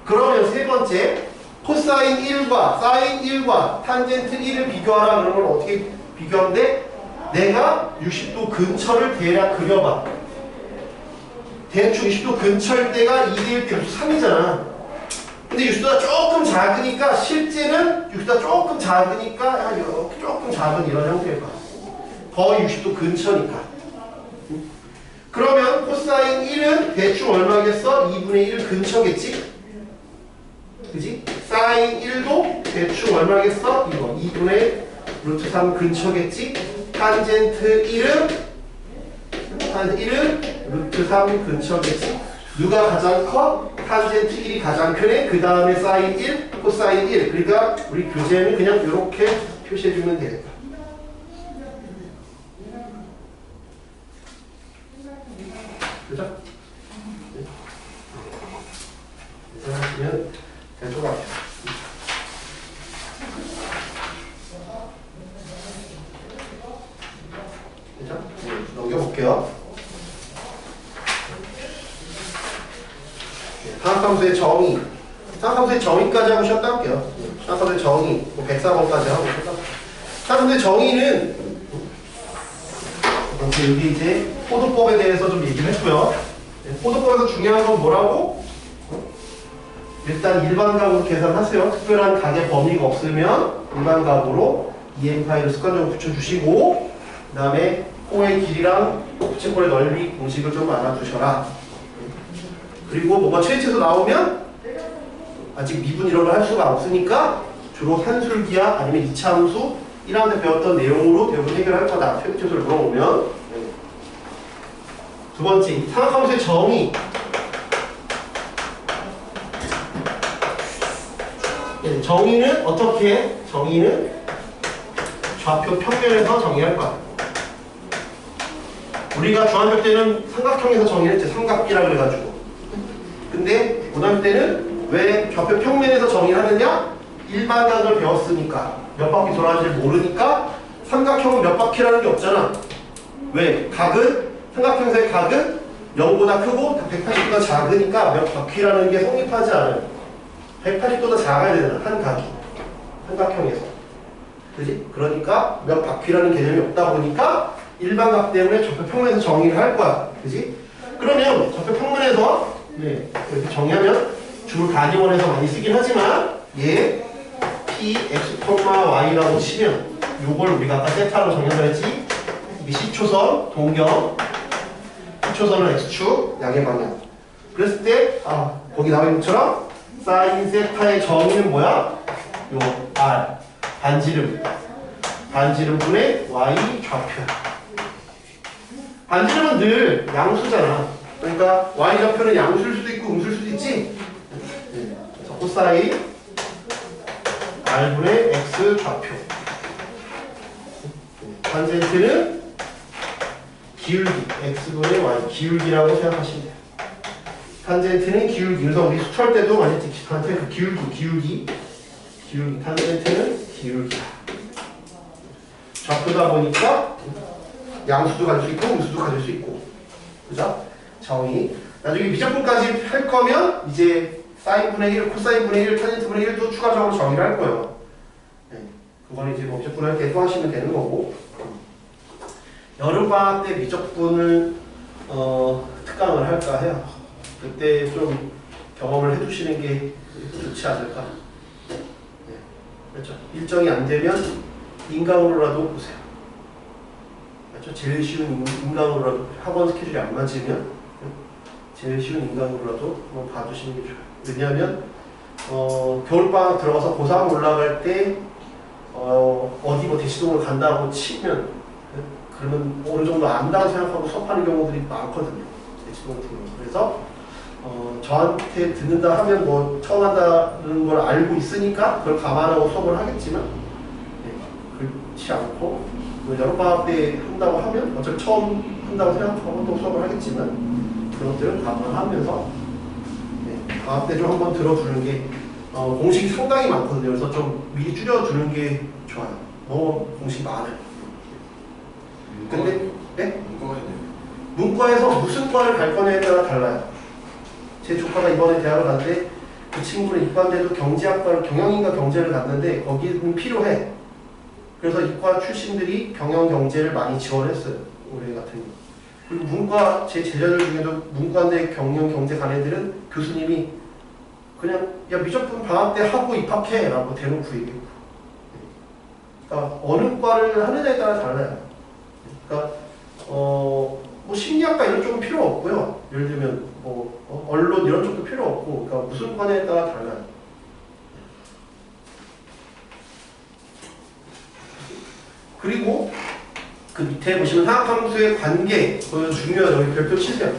그러면 세 번째, 코사인 1과 사인 1과 탄젠트 1을 비교하라. 그런 걸 어떻게 비교하는데 내가 60도 근처를 대략 그려봐. 대충 60도 근처일 때가 2대1 때 3이잖아. 근데 60도가 조금 작으니까 실제는 60도가 조금 작으니까 이렇게 조금 작은 이런 형태일 거야. 거의 60도 근처니까. 그러면 코사인 1은 대충 얼마겠어? 2분의 1 근처겠지? 그지? 사인 1도 대충 얼마겠어? 이거 2분의 루트 3 근처겠지? 탄젠트 1은 루트 3 근처겠지? 누가 가장 커? 탄젠트 1이 가장 크네? 그 다음에 사인 1, 코사인 1. 그러니까 우리 교재는 그냥 이렇게 표시해주면 되겠다. 그죠? 이렇게 하시면 될 것 같아요. 자, 넘겨볼게요. 사각함수의 정의. 사각함수의 정의까지 하고 쉬었다 할게요. 사각함수의 정의, 104번까지 하고 쉬었다. 사각함수의 정의는 여기 이제 포도법에 대해서 좀 얘기를 했고요. 포도법에서 중요한 건 뭐라고? 일단 일반각으로 계산하세요. 특별한 각의 범위가 없으면 일반각으로 EM파이를 습관적으로 붙여주시고, 그 다음에 코의 길이랑 부채꼴의 넓이 공식을 좀 알아두셔라. 그리고 뭐가 최대치에서 나오면 아직 미분 이런 걸 할 수가 없으니까 주로 산술기야 아니면 이차함수 1학년 때 배웠던 내용으로 대부분 해결할 거다. 최대치에서를 물어보면. 두 번째, 사각함수의 정의. 정의는 어떻게 해? 정의는 좌표 평면에서 정의할 거야. 우리가 중학교 때는 삼각형에서 정의를 했지. 삼각비라고 해가지고. 근데 고등학교 때는 왜 좌표 평면에서 정의를 하느냐? 일반각을 배웠으니까. 몇 바퀴 돌아가는지 모르니까 삼각형은 몇 바퀴라는 게 없잖아. 왜? 각은, 삼각형에서의 각은 0보다 크고 180도가 작으니까 몇 바퀴라는 게 성립하지 않아요. 180도가 작아야 되잖아. 한 각이. 삼각형에서. 그지? 그러니까 몇 바퀴라는 개념이 없다 보니까 일반각 때문에 좌표 평면에서 정의를 할 거야. 그지? 그러면 좌표 평면에서 이렇게 정의하면 주로 단위원에서 많이 쓰긴 하지만 얘 p, x, y라고 치면 요걸 우리가 아까 세타로 정의를 했지. 이게 C초선, 동경, T초선은 x축, 양의 방향. 그랬을 때 거기 나와 있는 것처럼 사인 세타의 정의는 뭐야? 요 r 반지름분의 y 좌표. 반지름은 늘 양수잖아. 그러니까 y 좌표는 양수일 수도 있고 음수일 수도 있지. 그래서 코사인 r분의 x 좌표. 탄젠트는 기울기 x분의 y 기울기라고 생각하시면 돼요. 탄젠트는 기울기. 그래서 우리 수철 때도 많이 했지. 탄젠트 기울기. 탄젠트는 기울기. 좌표다 보니까 양수도 가질 수 있고 음수도 가질 수 있고. 그죠? 정의. 나중에 미적분까지 할 거면 이제 사인분의 1, 코사인분의 1, 탄젠트분의 1도 추가적으로 정의를 할 거예요. 그건 이제 뭐 미적분 할 때 또 하시면 되는 거고. 여름방학 때 미적분을 특강을 할까 해요. 그때 좀 경험을 해두시는 게 좋지 않을까. 그렇죠. 일정이 안 되면 인강으로라도 보세요. 그렇죠. 제일 쉬운 인강으로라도 학원 스케줄이 안 맞으면 제일 쉬운 인강으로라도 한번 봐주시는 게 좋아요. 왜냐하면 겨울방학 들어가서 고3 올라갈 때 어디 뭐 대치동을 간다고 치면 그러면 어느 정도 안다고 생각하고 수업하는 경우들이 많거든요. 대치동 같은 경우. 그래서 저한테 듣는다 하면 뭐 처음 한다는 걸 알고 있으니까 그걸 감안하고 수업을 하겠지만 그렇지 않고 여름방학 때 한다고 하면 어차피 처음 한다고 생각하고 또 수업을 하겠지만 그런 것들은 감안하면서 방학 때 좀 한번 들어주는 게 공식이 상당히 많거든요. 그래서 좀 미리 줄여주는 게 좋아요. 너무 공식이 많아요. 근데 문과에서 무슨 과를 갈 거냐에 따라 달라요. 제 조카가 이번에 대학을 갔는데 그 친구는 이과인데도 경제학과를 경영인과 경제를 갔는데 거기는 필요해. 그래서 이과 출신들이 경영 경제를 많이 지원했어요. 올해 같은 경우. 그리고 문과 제 제자들 중에도 문과인데 경영 경제 간 애들은 교수님이 그냥 야 미적분 방학 때 하고 입학해 라고 대놓고 얘기했고. 그러니까 어느 과를 하느냐에 따라 달라요. 그러니까 뭐 심리학과 이런 쪽은 필요 없고요. 예를 들면 뭐 언론 이런 쪽도 필요 없고, 그러니까 무슨 과냐에 따라 달라요. 그리고 그 밑에 보시면 사각함수의 관계, 그거 중요하죠. 여기 별표 치세요.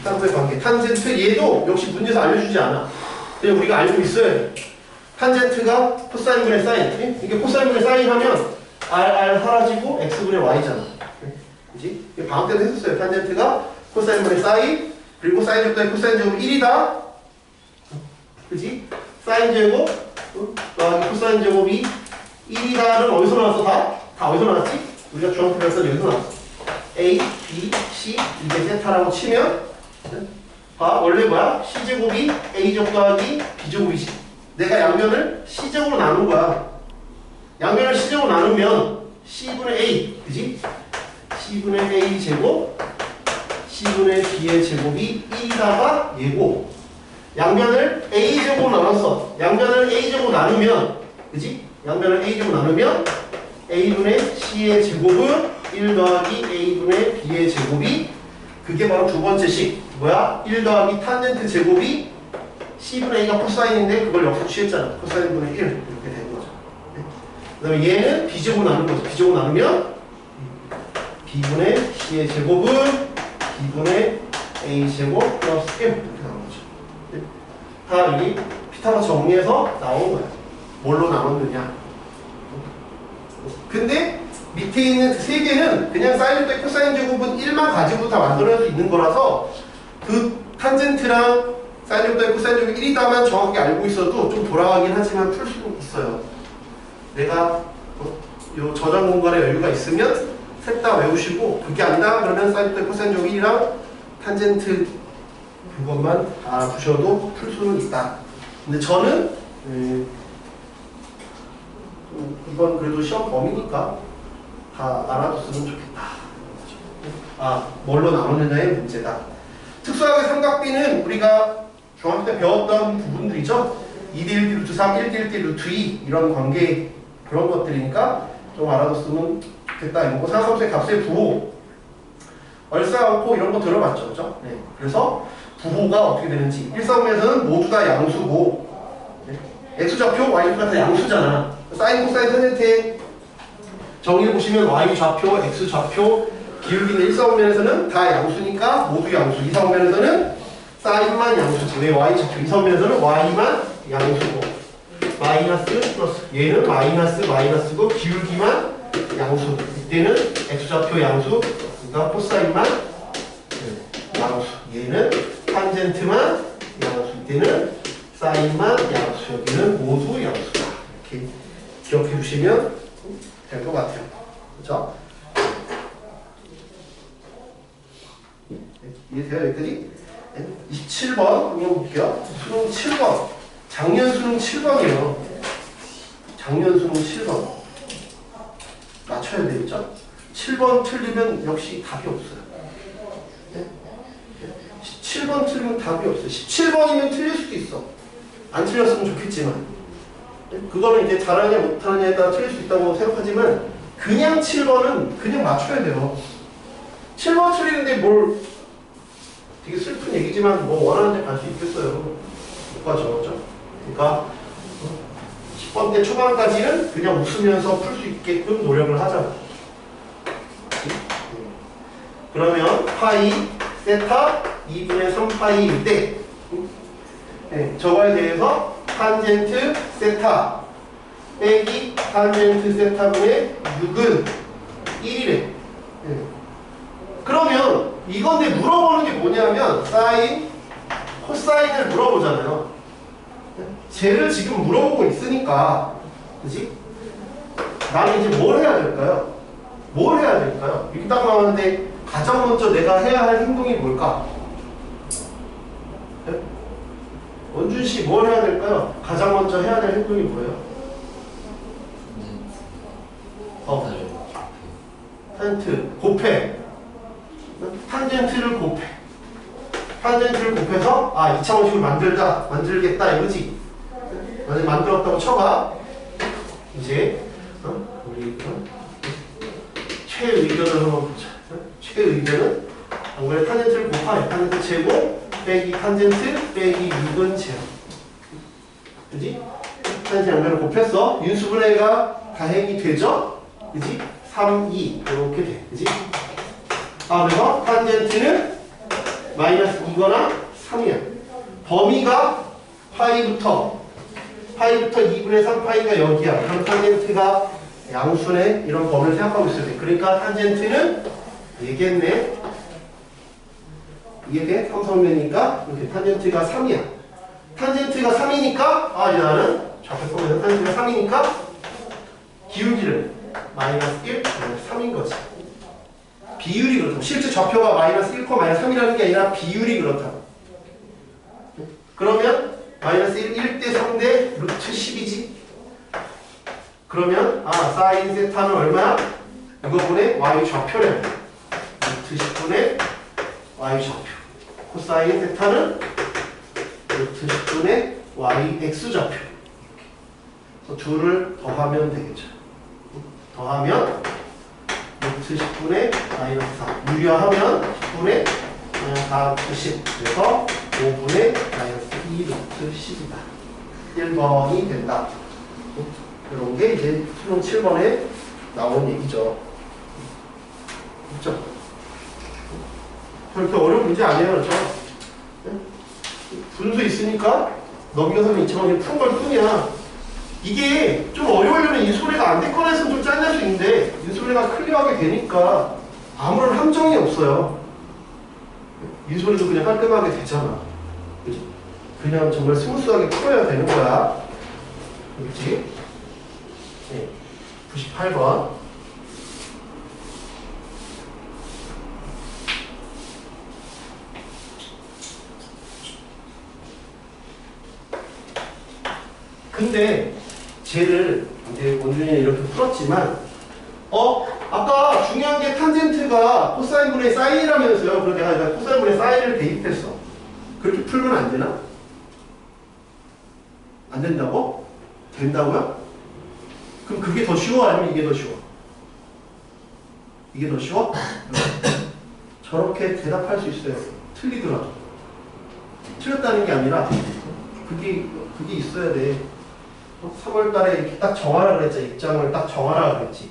사각함수의 관계. 탄젠트 얘도 역시 문제에서 알려주지 않아. 그냥 우리가 알고 있어야 돼. 탄젠트가 코사인분의 사인. 이게 코사인분의 사인 하면 r 사라지고 x분의 y잖아. 그지? 방학 때도 했었어요. 탄젠트가 코사인분의 사인, 그리고 사인 제곱에 코사인 제곱 1이다. 그지? 사인 제곱, 코사인 제곱이 1이다는 어디서 나왔어? 다 어디서 나왔지? 우리가 중학교 배웠던 여기서 나왔어. A, B, C 이게 세타라고 치면 원래 뭐야? C제곱이 A제곱 더하기 B제곱이지. 내가 양면을 C제곱으로 나눈 거야. 양면을 C제곱으로 나누면 C분의 A, 그지? C분의 A 제곱 C분의 B의 제곱이 1이다가 얘고, 양면을 A제곱으로 나눴어. 양면을 A제곱으로 나누면, 그지? 양면을 A제곱으로 나누면 A분의 C의 제곱은 1 더하기 A분의 B의 제곱이, 그게 바로 두 번째 식 뭐야? 1 더하기 탄젠트 제곱이 C분의 A가 코사인인데 그걸 여기서 취했잖아. 코사인분의 1 이렇게 되는 거죠. 네? 그 다음에 얘는 B제곱 나누는 거죠. B제곱 나누면 B분의 C의 제곱은 B분의 A제곱 플러스 1 이렇게 나오는 거죠. 네? 다 여기 피타고라스 정리해서 나온 거야. 뭘로 나눴느냐. 근데 밑에 있는 세 개는 그냥 사인 제곱, 코사인 제곱은 1만 가지고 다 만들어낼 수 있는 거라서 그 탄젠트랑 사인 제곱, 코사인 제곱 1이다만 정확히 알고 있어도 좀 돌아가긴 하지만 풀 수는 있어요. 내가 요 저장 공간에 여유가 있으면 셋 다 외우시고, 그게 안다 그러면 사인 제곱, 코사인 제곱 1이랑 탄젠트 그것만 알아두셔도 풀 수는 있다. 근데 저는 이건 그래도 시험 범위니까 다 알아뒀으면 좋겠다. 뭘로 나오느냐의 문제다. 특수하게 삼각비는 우리가 중학교 때 배웠던 부분들이죠. 2대 1대 루트 3, 1대 1대 루트 2 이런 관계, 그런 것들이니까 좀 알아뒀으면 좋겠다. 이거 사각함수의 값의 부호, 얼싸안고 이런 거 들어봤죠, 그죠? 네. 그래서 부호가 어떻게 되는지, 일사분면에서는 모두 다 양수고, 네. x좌표, y좌표가 다 양수잖아. 사인, 코사인, 탄젠트의 정의를 보시면 y좌표, x좌표, 기울기는 일사분면에서는 다 양수니까 모두 양수. 이사분면에서는 사인만 양수지. 왜 y좌표? 이사분면에서는 y만 양수고, 마이너스 플러스, 얘는 마이너스고 기울기만 양수. 이때는 x좌표 양수, 그러니까 코사인만 양수. 얘는 탄젠트만 양수. 이때는 사인만 양수. 여기는 모두 양수다. 이렇게 기억해 주시면 될 것 같아요. 그렇죠? 이해돼요? 여기까지? 27번 한번 볼게요. 수능 7번. 작년 수능 7번이에요. 작년 수능 7번. 맞춰야 되겠죠? 7번 틀리면 역시 답이 없어요. 네? 17번 틀리면 답이 없어요. 17번이면 틀릴 수도 있어. 안 틀렸으면 좋겠지만. 그거는 이제 잘하느냐 못하느냐에 따라 틀릴 수 있다고 생각하지만, 그냥 7번은 그냥 맞춰야 돼요. 7번 틀리는데 뭘, 되게 슬픈 얘기지만 뭐 원하는 데 갈 수 있겠어요. 못 가죠. 그렇죠? 그러니까 10번 때 초반까지는 그냥 웃으면서 풀 수 있게끔 노력을 하자. 그러면 파이 세타 2분의 3파이일 때, 네, 저거에 대해서 탄젠트 세타 빼기 탄젠트 세타분의 6은 1이래. 네. 그러면 이건데 물어보는 게 뭐냐면 사인, 코사인을 물어보잖아요. 쟤를 지금 물어보고 있으니까, 그치? 나는 이제 뭘 해야 될까요? 뭘 해야 될까요? 이렇게 딱 나오는데 가장 먼저 내가 해야 할 행동이 뭘까? 네? 원준 씨 뭘 해야 될까요? 가장 먼저 해야 될 행동이 뭐예요? 탄젠트 곱해. 탄젠트를 곱해. 탄젠트를 곱해서 2차원식을 만들겠다 이거지. 만약 만들었다고 쳐봐. 이제 우리 최의견을 한번 보자. 최의견은 원래 탄젠트를 곱하래. 탄젠트 제곱 빼기 탄젠트 빼기 6은 제곱. 그지? 탄젠트 양면을 곱했어. 인수분해가 다행히 되죠? 그지? 3, 2 이렇게 돼. 그지? 그래서 탄젠트는 마이너스 2거나 3이야. 범위가 파이부터 2분의 3파이가 여기야. 그럼 탄젠트가 양수네. 이런 범위를 생각하고 있어야 돼. 그러니까 탄젠트는 얘겠네. 이게 삼성면이니까 이렇게 탄젠트가 3이야. 탄젠트가 3이니까 이제 나는 좌표 보면 탄젠트가 3이니까 기울기를 마이너스 1, 3인 거지. 비율이 그렇다고. 실제 좌표가 마이너스 1, 마이너스 3이라는 게 아니라 비율이 그렇다고. 그러면 마이너스 1, 1대 3대 루트 10이지. 그러면 사인 세타는 얼마야? 이거분의 y 좌표래. 루트 10분의 y 좌표. 코사인 세타는 루트 10분의 y x 좌표. 그래서 둘을 더하면 되겠죠. 더하면 루트 10분의 마이너스 4. 유리화하면 10분의 4 루트 10. 그래서 5분의 마이너스 2 루트 10이다. 1번이 된다. 이런 게 이제 수능 7번에 나온 얘기죠. 그렇죠? 그렇게 어려운 문제 아니에요, 그렇죠? 분수 있으니까 넘겨서 2,000원이 푼 걸 뿐이야. 이게 좀 어려우려면 인수분해가 안 됐거나 해서 좀 짜증날 수 있는데 인수분해가 클리어하게 되니까 아무런 함정이 없어요. 인수분해도 그냥 깔끔하게 되잖아. 그치? 그냥 정말 스무스하게 풀어야 되는 거야. 그렇지? 네. 98번. 근데 쟤를 이제 원준이 이렇게 풀었지만 아까 중요한 게 탄젠트가 코사인분의 사인이라면서요. 그런데 내가 코사인분의 사인을 대입했어. 그렇게 풀면 안 되나? 안 된다고? 된다고요? 그럼 그게 더 쉬워? 아니면 이게 더 쉬워? 이게 더 쉬워? 저렇게 대답할 수 있어요. 틀리더라도. 틀렸다는 게 아니라 그게 있어야 돼. 3월 달에 이렇게 딱 정하라 그랬지. 입장을 딱 정하라 그랬지.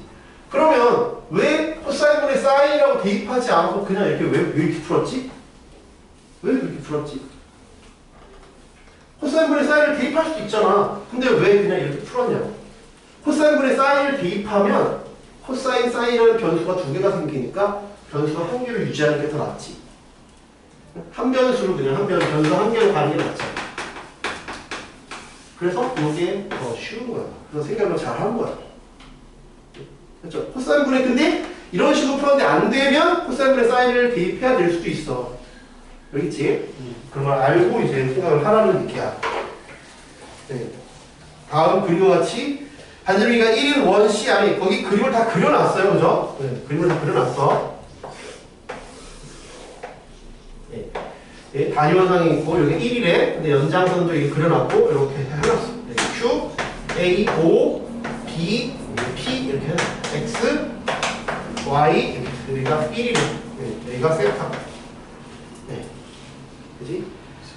그러면 왜 코사인분의 사인이라고 대입하지 않고 그냥 이렇게 왜 이렇게 풀었지? 왜 그렇게 풀었지? 코사인분의 사인을 대입할 수도 있잖아. 근데 왜 그냥 이렇게 풀었냐고. 코사인분의 사인을 대입하면 코사인, 사인이라는 변수가 두 개가 생기니까 변수 한 개를 유지하는 게 더 낫지. 한 변수로 그냥 변수 한 개로 가는 게 낫잖아. 그래서 이게 더 쉬운 거야. 그래서 생각을 잘 하는 거야. 그렇죠? 코사인분의 근데 이런 식으로 풀었는데 안 되면 코사인분의 사인을 대입해야 될 수도 있어. 여기지? 그런 걸 알고 이제 생각을 하라는 얘기야. 네. 다음 그림과 같이 반지름이가 1인 원C 안에 거기 그림을 다 그려놨어요. 그죠? 네. 그림을 다 그려놨어. 네. 네. 단위원상이 있고 여기 1이래. 근데 연장선도 이렇게 그려놨고 이렇게 해놨어. 네. Q, A, O, B, P 이렇게 해놨어. X, Y 이렇게 여기가 1이래. 네. 여기가 세타. 네. 그지?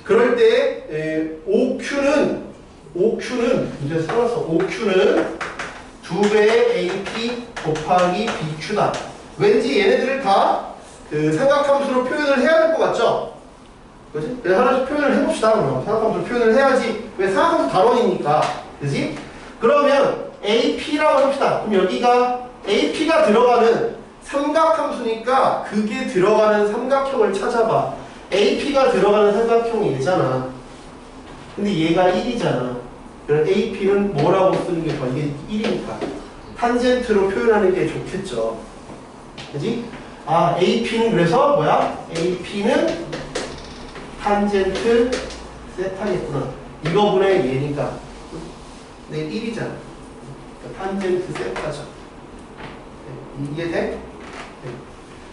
그럴 때 OQ는 이제 써놨어. OQ는 2배의 AP 곱하기 BQ다. 왠지 얘네들을 다 그 삼각함수로 표현을 해야 될 것 같죠? 그지? 그래서 하나씩 표현을 해봅시다. 그럼 삼각함수로 표현을 해야지. 왜 삼각함수 단원이니까. 그지? 그러면 AP라고 합시다. 그럼 여기가 AP가 들어가는 삼각함수니까 그게 들어가는 삼각형을 찾아봐. AP가 들어가는 삼각형이 얘잖아. 근데 얘가 1이잖아. 그럼 AP는 뭐라고 쓰는 게 좋아? 이게 1이니까. 탄젠트로 표현하는 게 좋겠죠. 그지? AP는 그래서 뭐야? AP는 탄젠트 세타겠구나. 이거분의 얘니까. 근데 1이잖아. 그러니까 탄젠트 세타죠. 이해돼? 네.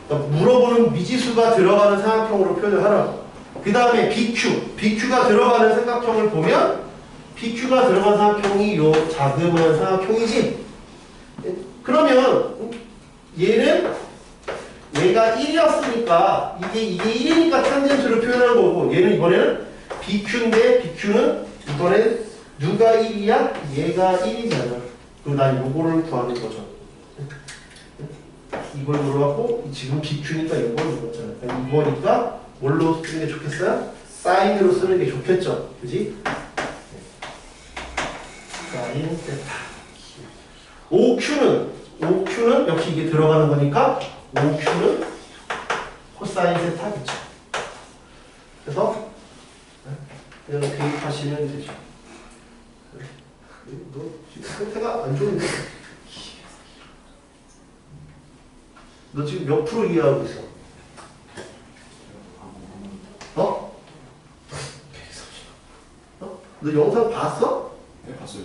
그러니까 물어보는 미지수가 들어가는 삼각형으로 표현을 하라고. 그 다음에 BQ가 들어가는 삼각형을 보면 BQ가 들어간 삼각형이 요 자그마한 삼각형이지. 그러면 얘가 1이었으니까 이게 1이니까 탄젠트를 표현한 거고 얘는 이번에는 BQ인데 BQ는 이번엔 누가 1이야? 얘가 1이잖아. 그럼 난 요거를 구하는 거죠. 이걸 물어봤고 지금 BQ니까 이걸 물었잖아. 그러니까 이거니까 뭘로 쓰는 게 좋겠어요? 사인으로 쓰는 게 좋겠죠. 그지? 사인 세타. OQ는 역시 이게 들어가는 거니까 OQ는 코사인 세타겠죠. 그래서 그냥 대입하시면 되죠. 너 상태가 안 좋은데? 너 지금 몇 프로 이해하고 있어? 어? 너 영상 봤어? 네, 봤어요.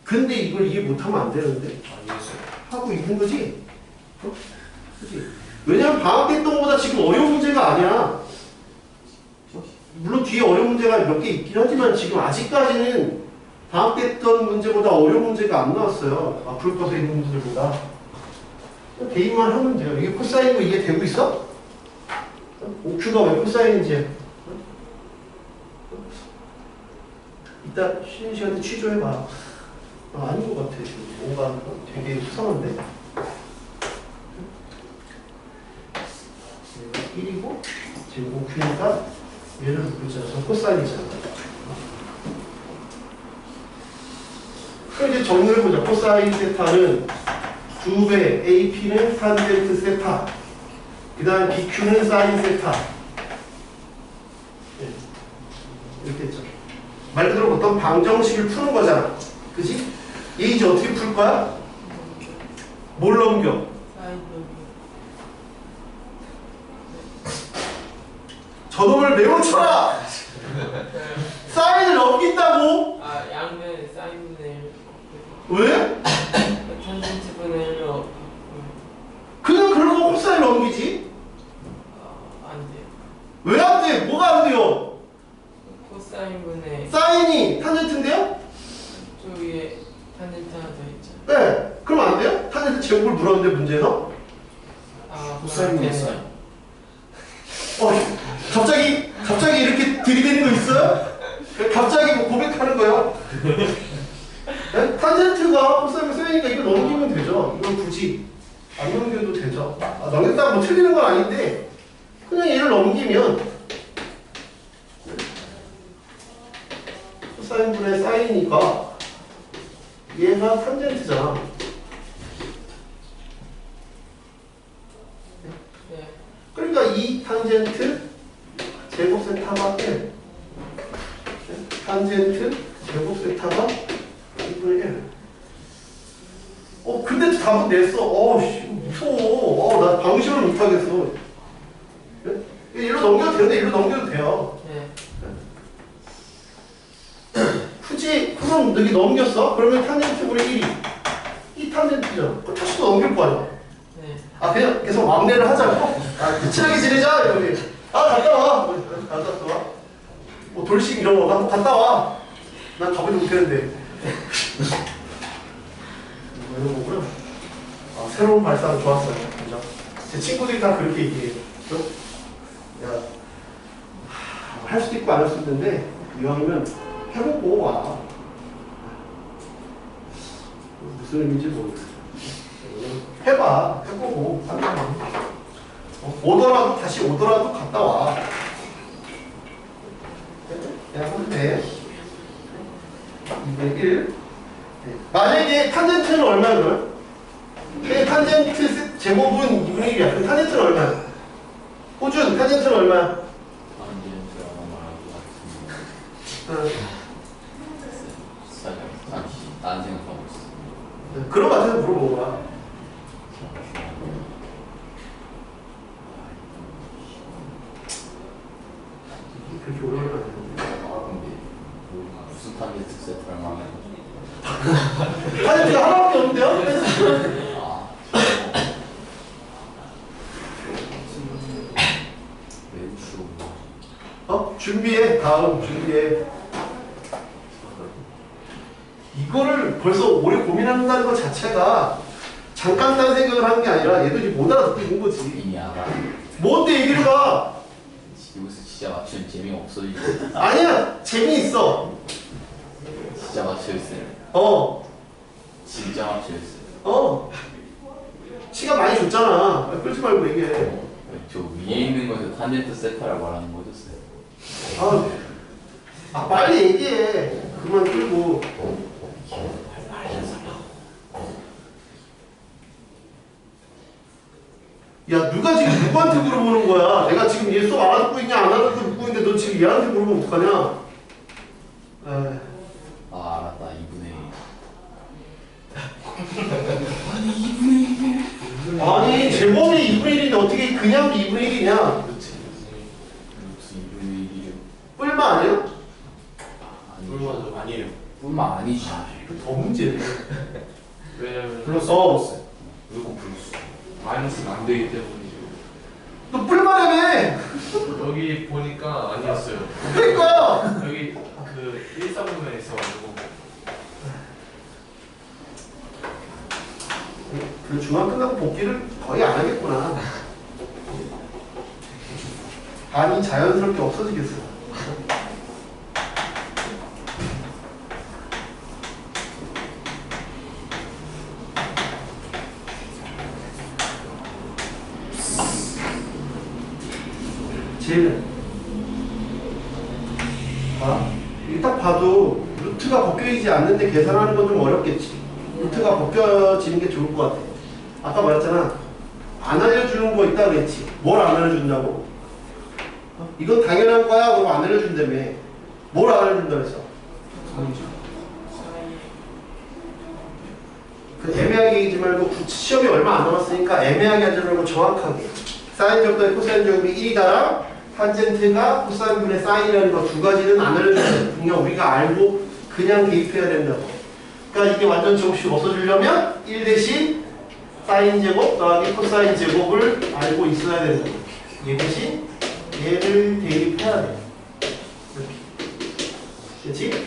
근데 이걸 이해 못하면 안 되는데 이해했어요. 하고 있는 거지? 어? 그치? 왜냐면 방학 때 했던 것보다 지금 어려운 문제가 아니야. 물론 뒤에 어려운 문제가 몇 개 있긴 하지만 지금 아직까지는 방학 때 했던 문제보다 어려운 문제가 안 나왔어요. 앞으로 꺼서 있는 문제들보다. 대입만 하면 돼요. 이게 코사인인 거 이해되고 있어? OQ가 왜 코사인인지. 이따 쉬는 시간에 취조해봐. 아닌 것 같아. 지금 뭔가 되게 수상한데? 1이고 지금 OQ니까 얘를 묶었잖아. 저 코사인이잖아. 그럼 이제 정리를 해보자. 코사인 세타는 2배, AP는 탄젠트 세타, 그 다음 BQ는 사인 세타. 네. 이렇게 했죠. 말 그대로 어떤 방정식을 푸는 거잖아. 그지? 얘 이제 어떻게 풀 거야? 뭘 넘겨? 저놈을 메모 쳐라! 사인을 넘긴다고? 아, 양면 사인분의 1. 왜? 탄젠트 분의 1로 그냥 그러고 코사인 넘기지? 안 돼요. 왜 안 돼? 뭐가 안 돼요? 코사인 분의 사인이 탄젠트인데요? 저 위에 탄젠트 하나 더 있죠. 네. 그럼 안 돼요? 탄젠트 제곱을 물었는데 문제에서? 아, 코사인분의 사인. 갑자기 이렇게 들이대는 거 있어요? 갑자기 뭐 고백하는 거야? 네? 탄젠트가 코사인을 쓰니까 이거 넘기면 되죠. 이건 굳이 안 넘겨도 되죠. 넘겼다고 뭐 틀리는 건 아닌데 그냥 얘를 넘기면 코사인분의 사인이니까 얘가 탄젠트잖아. 네. 그러니까 이 탄젠트 제곱 세타가 1. 탄젠트 제곱 세타가 2분의 1. 근데 답은 냈어. 씨, 무서워. 나 방심을 못하겠어. 일로 넘겨도 되는데 일로 넘겨도 돼요. 네. 굳이 그럼 여기 넘겼어? 그러면 탄젠트분의 1이 이 탄젠트잖아. 그럼 다시 또 넘길 거 아니야. 네. 그냥 계속 왕래를 하자고? 친하게 지내자 이러면 갔다 와. 갔다 와. 뭐 돌식 이런 거 갔다 와. 난 가보지 못했는데. 뭐 이런 거구나. 새로운 발상 좋았어요. 그죠? 제 친구들이 다 그렇게 얘기해요. 그죠? 할 수도 있고 안 할 수도 있는데 이왕이면 해보고 와. 무슨 의미인지 모르겠어요. 해봐. 해보고. 오더라도 다시 오더라도 갔다 와. 그냥 하면 돼. 2분의 1. 만약에 탄젠트는 얼마야? 탄젠트 제곱은 2분의 1이야. 그럼 탄젠트는 얼마야? 호준, 탄젠트는 얼마야? 탄젠트라고 말하는 것 같은데 잠시 딴 생각하고 있어. 그런 거 같아서 물어본 거야. 그렇게 오래 걸리면 안 되는데. 근데 무슨 탄젠트 세트를 말하는 거지? 탄젠트가 하나밖에 없는데요? 매우 추워. 준비해. 다음 준비해. 이거를 벌써 오래 고민한다는 것 자체가 잠깐 딴 생각을 하는 게 아니라 얘도 지금 못 알아듣고 있는 거지. 이미 알아. 뭔데 얘기를 봐. 여기서 진짜 맞추면 재미없어지고 아니야. 재미있어. 진짜 맞춰있어요. 진짜 맞춰있어요. 시간 많이 줬잖아. 끌지 말고 얘기해. 저 위에 있는 것에 탄젠트 세타라고 말하는 거였어요. 빨리 얘기해. 그만 끌고. 야, 누가 지금 누구한테 물어보는 거야? 내가 지금 얘 수업 알아듣고 있냐, 안 알아듣고 묻고 있는데 너 지금 얘한테 물어보면 어떡하냐? 알았다. 2분의 1. 아니, 제곱이 그냥 2분의 1이냐? 그렇지. 루트 2분의 1이요. 뿔마 아니야? 뿔마죠. 아니에요. 뿐만 아니지. 더 문제네. 왜냐면 플러스. 무조건 플러스. 마이너스는 안 되기 때문이죠. 너 뿔마라며! 여기 보니까 아니었어요. 그러니까! 여기 그 1사분면에 있어가지고. 그 중학 끝나고 복귀를 거의 안 하겠구나. 반이 자연스럽게 없어지겠어. 쟤는 봐. 이게 딱 봐도 루트가 벗겨지지 않는데 계산하는 건 좀 어렵겠지. 루트가 벗겨지는 게 좋을 것 같아. 아까 말했잖아. 안 알려주는 거 있다 그랬지. 뭘 안 알려준다고? 이건 당연한 거야. 그럼 안 알려준다며. 뭘 안 알려준다 그랬어? 그 애매하게 얘기하지 말고 시험이 얼마 안 남았으니까 애매하게 하지 말고 정확하게. 사인 제곱더하기 코사인 제곱이 1이다랑 탄젠트가 코사인분의 사인이라는 거 두 가지는 안 알려준다. 그냥 우리가 알고 그냥 대입해야 된다고. 그러니까 이게 완전 제곱식 없어지려면 1 대신 사인 제곱 더하기 코사인 제곱을 알고 있어야 된다. 얘 대신 얘를 대입해야 돼. 그렇지?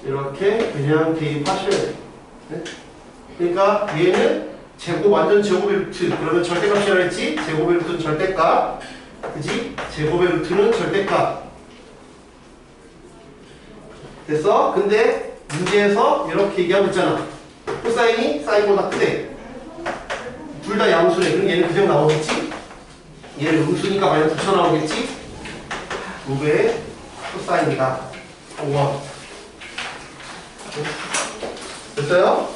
이렇게 그냥 대입하셔야 돼. 네? 그러니까 얘는 제곱 완전 제곱의 루트. 그러면 절대값이라 했지? 제곱의 루트는 절대값. 그지? 제곱의 루트는 절대값. 됐어? 근데 문제에서 이렇게 얘기하고 있잖아. 코사인이 사인보다 크대. 둘 다 양수래. 그럼 얘는 그냥 나오겠지? 얘는 음수니까 마이너스 붙여 나오겠지? 2배의 코사인이다. 우와. 됐어요?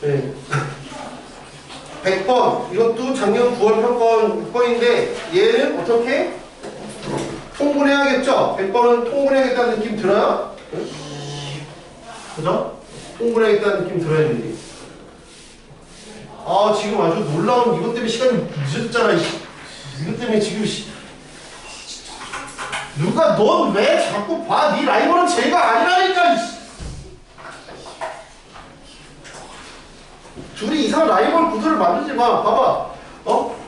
네. 100번. 이것도 작년 9월 평가 6번인데 얘는 어떻게? 통분해야겠죠? 100번은 통분해야겠다는 느낌 들어요? 그죠? 통분해야겠다는 느낌 들어야 되는데. 아, 지금 아주 놀라운 이것 때문에 시간이 늦었잖아. 이것 때문에 지금 누가 넌 왜 자꾸 봐? 네 라이벌은 쟤가 아니라니까. 둘이 이상한 라이벌 구도를 만들지 마. 봐봐.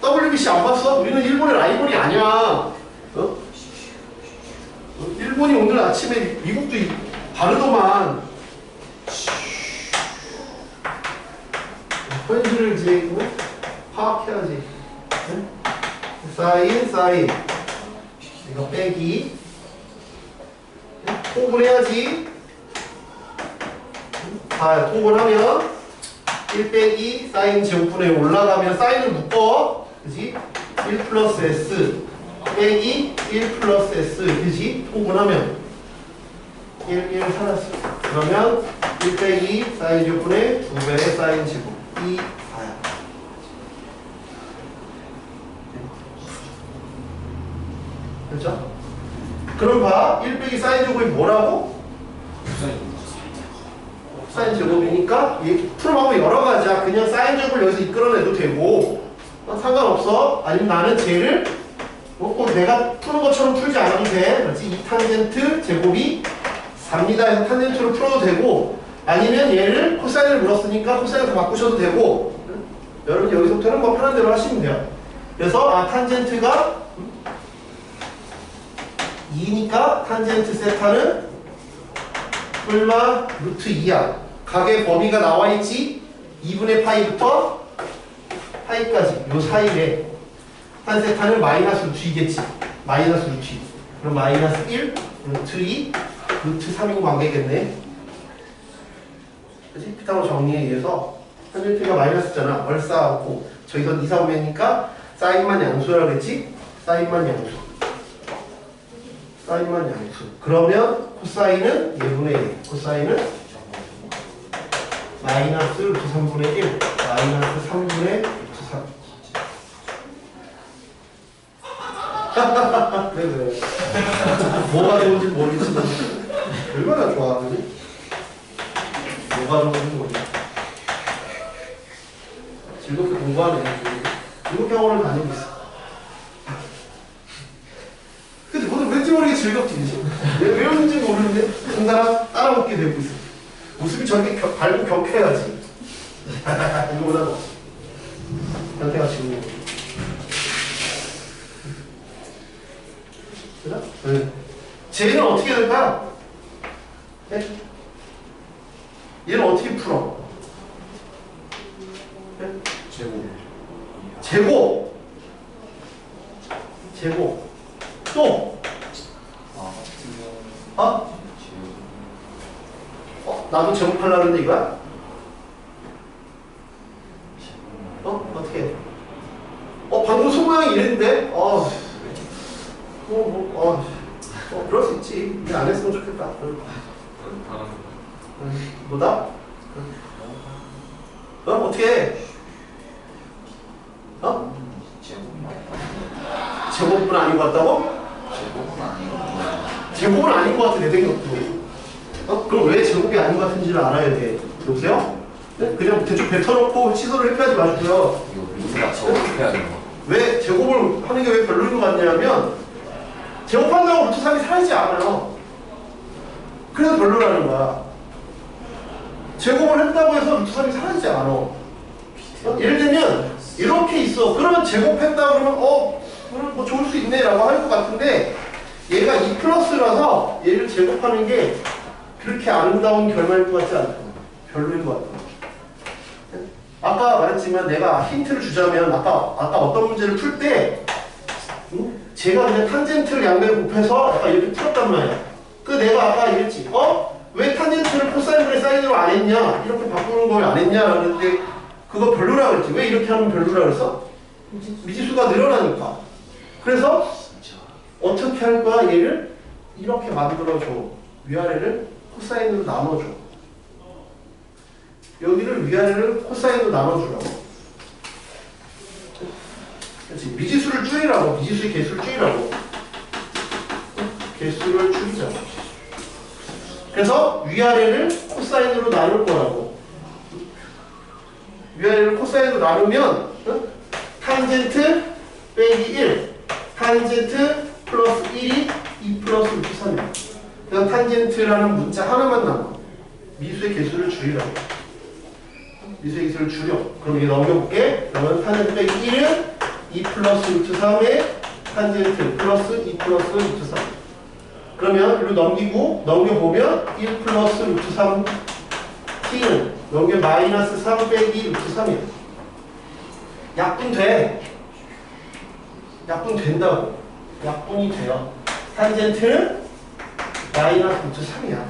WBC 안 봤어? 우리는 일본의 라이벌이 아니야. 일본이 오늘 아침에 미국도 바르더만. 현실을 이제 파악해야지. 사인 이거 빼기 통분해야지. 통분하면 1 빼기 사인 제곱분에 올라가면 사인을 묶어. 그지? 1 플러스 S 빼기 1 플러스 S. 그지? 통분하면 1 살았어. 그러면 1 빼기 사인 제곱분에 2배의 사인 제곱. 2, 4야. 그렇죠? 그럼 봐. 1 빼기 사인 제곱이 뭐라고? 사인 제곱이니까 풀어보면 여러 가지야. 그냥 사인 제곱을 여기서 이끌어내도 되고 상관없어. 아니면 나는 쟤를 꼭 내가 푸는 것처럼 풀지 않아도 돼. 그렇지? 이 탄젠트 제곱이 4입니다 해서 탄젠트로 풀어도 되고, 아니면 얘를 코사인을 물었으니까 코사인을 다 바꾸셔도 되고, 여러분 여기서부터는 뭐 편한 대로 하시면 돼요. 그래서 탄젠트가 2니까 탄젠트 세타는 뿔마 루트 2야. 각의 범위가 나와있지? 2분의 파이부터 파이까지 요 사이에 탄 세타는 마이너스 루트 2겠지. 마이너스 루트 2. 그럼 마이너스 1 루트 2 루트 3인 관계겠네. 그치? 피타고라 정리에 의해서 탄젠트가 마이너스잖아. 얼싸하고 저기선 2, 4오면이니까 사인만 양수라고 했지? 사인만 양수. 사인만 양수. 그러면 코사인은 예분의 1. 코사인은 마이너스 루트 3분의 1. 마이너스 3분의 루트 3. 그래. 뭐가 좋은지 모르겠지만 얼마나 좋아, 그지? 뭐가 좋은지 모르겠어. 즐겁게 공부하네. 즐겁게 학원을 다니고 있어. 근데 오늘 왠지 모르게 즐겁지, 그치? 왜 외우는지 모르는데 정답 따라먹게 되고 있어. 모습이 저렇게 밝고 경쾌해야지. 이거보다 더. 상태가 지금. 그죠? 네. 쟤는 어떻게 될까? 네? 얘는 어떻게 풀어? 네? 제곱. 또. 나도 제곱하려고 했는데 이거야? 어떻게 해? 방금 손모양이 이랬는데? 그럴 수 있지. 근데 안 했으면 좋겠다. 뭐다? 어떻게 해? 제곱은 아닌 것 같다고? 제곱은 아닌 것 같아, 내 생각도. 그럼 왜 제곱이 아닌 것 같은지를 알아야 돼. 여보세요? 네? 그냥 대충 뱉어놓고 취소를 회피하지 마시고요. 이거 민수가 저렇게 해야 되는 거. 왜 제곱을 하는 게 왜 별로인 것 같냐면 제곱한다고 루트 3이 사라지지 않아요. 그래서 별로라는 거야. 제곱을 했다고 해서 루트 3이 사라지지 않아. 예를 들면 이렇게 있어. 그러면 제곱했다 그러면 뭐 좋을 수 있네 라고 할 것 같은데 얘가 2 플러스라서 얘를 제곱하는 게 그렇게 아름다운 결말일 것 같지 않다. 별로인 것 같아. 아까 말했지만 내가 힌트를 주자면 아까 어떤 문제를 풀 때 제가 그냥 탄젠트를 양면을 곱해서 아까 이렇게 풀었단 말이야. 그 내가 아까 이랬지. 왜 탄젠트를 코사인분의 사인으로 안 했냐? 이렇게 바꾸는 걸 안 했냐? 그랬는데 그거 별로라 그랬지. 왜 이렇게 하면 별로라 그랬어? 미지수가 늘어나니까. 그래서 어떻게 할 거야? 얘를 이렇게 만들어줘. 위아래를 코사인으로 나눠줘. 여기를 위아래를 코사인으로 나눠주라고. 그렇지. 미지수를 줄이라고. 미지수의 개수를 줄이라고. 개수를 줄이자. 그래서 위아래를 코사인으로 나눌 거라고. 위아래를 코사인으로 나누면 탄젠트 빼기 1 탄젠트 플러스 1이 2 플러스 루트 3이야. 그냥 탄젠트라는 문자 하나만 남아. 미수의 개수를 줄이라고. 미수의 개수를 줄여. 그럼 이게 넘겨볼게. 그러면 탄젠트 빼기 1은 2 플러스 루트 3의 탄젠트 플러스 2 플러스 루트 3. 그러면 이로 넘겨보면 1 플러스 루트 3 t는 여기 마이너스 3 빼기 루트 3이야. 약분돼. 약분된다고. 약분이 돼요. 탄젠트는 마이너스 루트 3이야.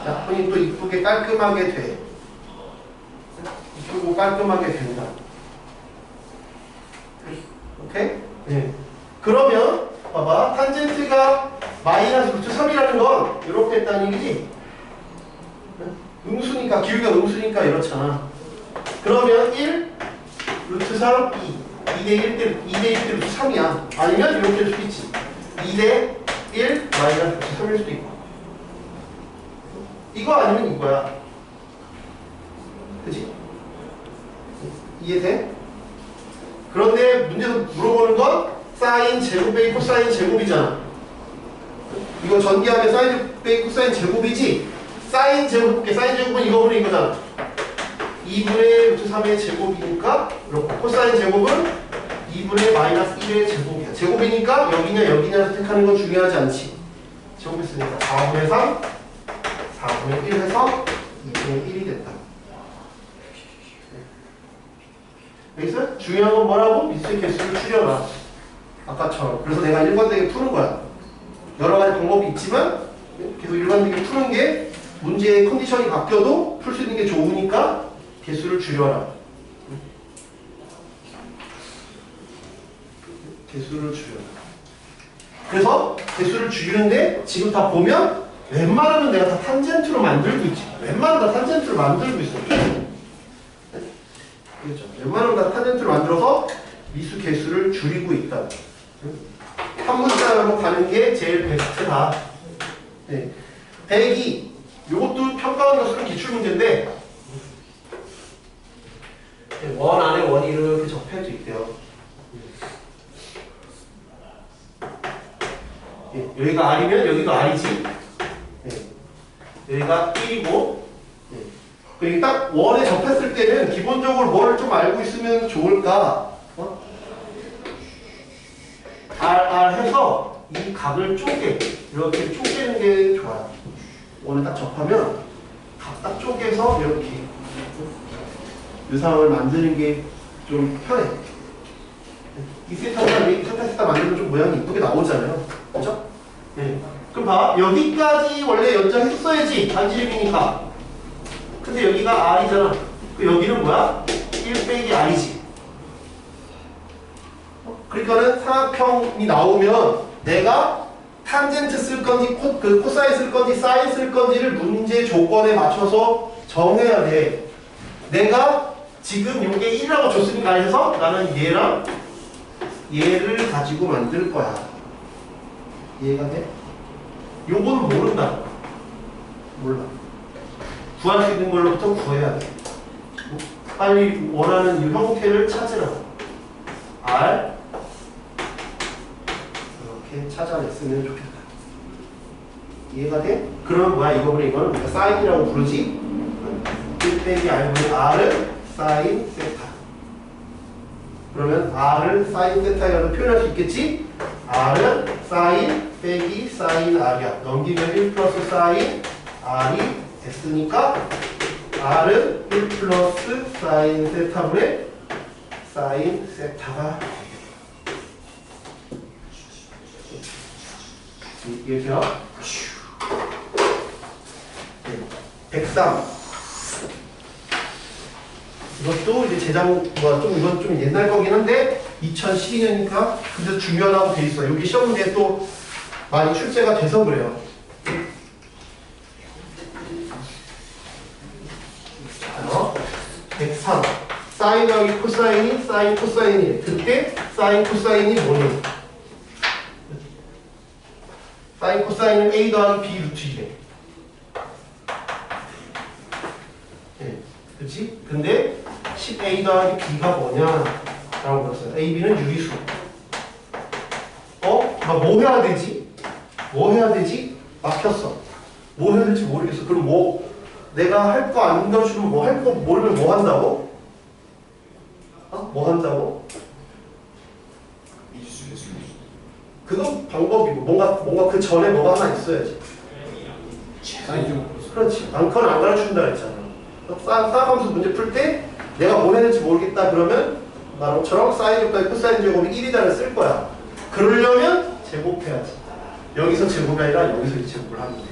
약분이 또 이쁘게 깔끔하게 돼. 이쁘고 깔끔하게 된다. 오케이? 네. 그러면 봐봐. 탄젠트가 마이너스 루트 3이라는 건 이렇게 했다는 얘기지? 음수니까, 기울기가 음수니까 이렇잖아. 그러면 1, 루트 3, 2대 1 대 루트 3이야. 아니면 이렇게 될 수도 있지. 2대 1 마이너스 루트 3일 수도 있고. 이거 아니면 이거야. 그치? 이해돼? 그런데 문제에서 물어보는 건 사인 제곱 빼기 코사인 제곱이잖아. 이거 전기하면 사인 빼기 코사인 제곱이지. 사인 제곱볼게. 사인 제곱은 이거분의 이거잖아. 2분의 루트 3의 제곱이니까 이렇게. 코사인 제곱은 2분의 마이너스 1의 제곱이야. 제곱이니까 여기냐 선택하는 건 중요하지 않지. 제곱했으니까 4분의 3 4분의 1 해서 2분의 1이 됐다. 여기서 중요한 건 뭐라고? 미수의 개수를 줄여라. 아까처럼. 그래서 내가 일관되게 푸는 거야. 여러 가지 방법이 있지만 계속 일관되게 푸는 게 문제의 컨디션이 바뀌어도 풀 수 있는 게 좋으니까 개수를 줄여라. 개수를 줄여라. 그래서 개수를 줄이는데 지금 다 보면 웬만하면 내가 다 탄젠트로 만들고 있지. 웬만하면 다 탄젠트로 만들고 있어. 그렇죠. 웬만하면 다 탄젠트로 만들어서 미수 개수를 줄이고 있다. 한 문자로 가는 게 제일 베스트다. 네. 102. 이것도 평가원 교수는 기출문제인데 원 안에 원이 이렇게 접해져 있대요. 예, 여기가 R이면 여기도 R이지. 예, 여기가 1이고. 예. 그리고 딱 원에 접했을 때는 기본적으로 뭘 좀 알고 있으면 좋을까? R 해서 이 각을 쪼개. 이렇게 쪼개는 게 좋아요. 원에 딱 접하면 각 딱 쪼개서 이렇게 유상을 만드는 게 좀 편해. 이 세타나 이 세타 만들면 좀 모양이 이쁘게 나오잖아요. 그죠? 네. 그럼 봐. 여기까지 원래 연장했었어야지. 단지름이니까. 근데 여기가 R이잖아. 그 여기는 뭐야? 1 빼기 R이지. 그러니까는 삼각형이 나오면 내가 탄젠트 쓸 건지 코사인 쓸 건지 사인 쓸 건지를 문제 조건에 맞춰서 정해야 돼. 내가 지금 요게 1이라고 줬으니까 해서 나는 얘랑 얘를 가지고 만들 거야. 이해가 돼? 요거는 모른다. 몰라. 구할 수 있는 걸로부터 구해야 돼. 빨리 원하는 이 형태를 찾으라고. R 이렇게 찾아냈으면 좋겠다. 이해가 돼? 그러면 뭐야? 이거는 우리가 사인이라고 부르지? 1 빼기 R분의 R은 사인 세타. 그러면 R을 사인 세타라고 표현할 수 있겠지? R은 사인 빼기 사인 R이야. 넘기면 1 플러스 사인 R이 됐으니까 R은 1 플러스 사인 세타분의 사인 세타가 이렇게요. 103. 이것도 이제 이건 좀 옛날 거긴 한데 2012년이니까 근데 중요하다고 돼 있어. 여기 시험 문제에 또 많이 출제가 돼서 그래요. 자, 103. 사인 더하기 코사인이 사인 코사인이 그때 사인 코사인이 뭐니? 사인 코사인은 A 더하기 B 루트 2래. 네, 그렇지? 근데 10A 더하기 B가 뭐냐? 라고 물었어요. A, B는 유리수. 나 뭐 해야 되지? 뭐 해야 되지? 막혔어. 뭐 해야 될지 모르겠어. 그럼 내가 할 거 안 가르치면 할 거 모르면 뭐 한다고? 뭐 한다고? 그건 방법이고 뭔가 그 전에 뭐가 하나 있어야지. 그렇지. 그건 안 가르쳐준다 했잖아. 쌍함수 문제 풀 때 내가 뭐 해야 될지 모르겠다 그러면 나처럼 사인 제곱과 코사인 제곱이 1이다를 쓸 거야. 그러려면 제곱해야지. 여기서 제곱이 아니라 여기서 제곱을 하면 돼.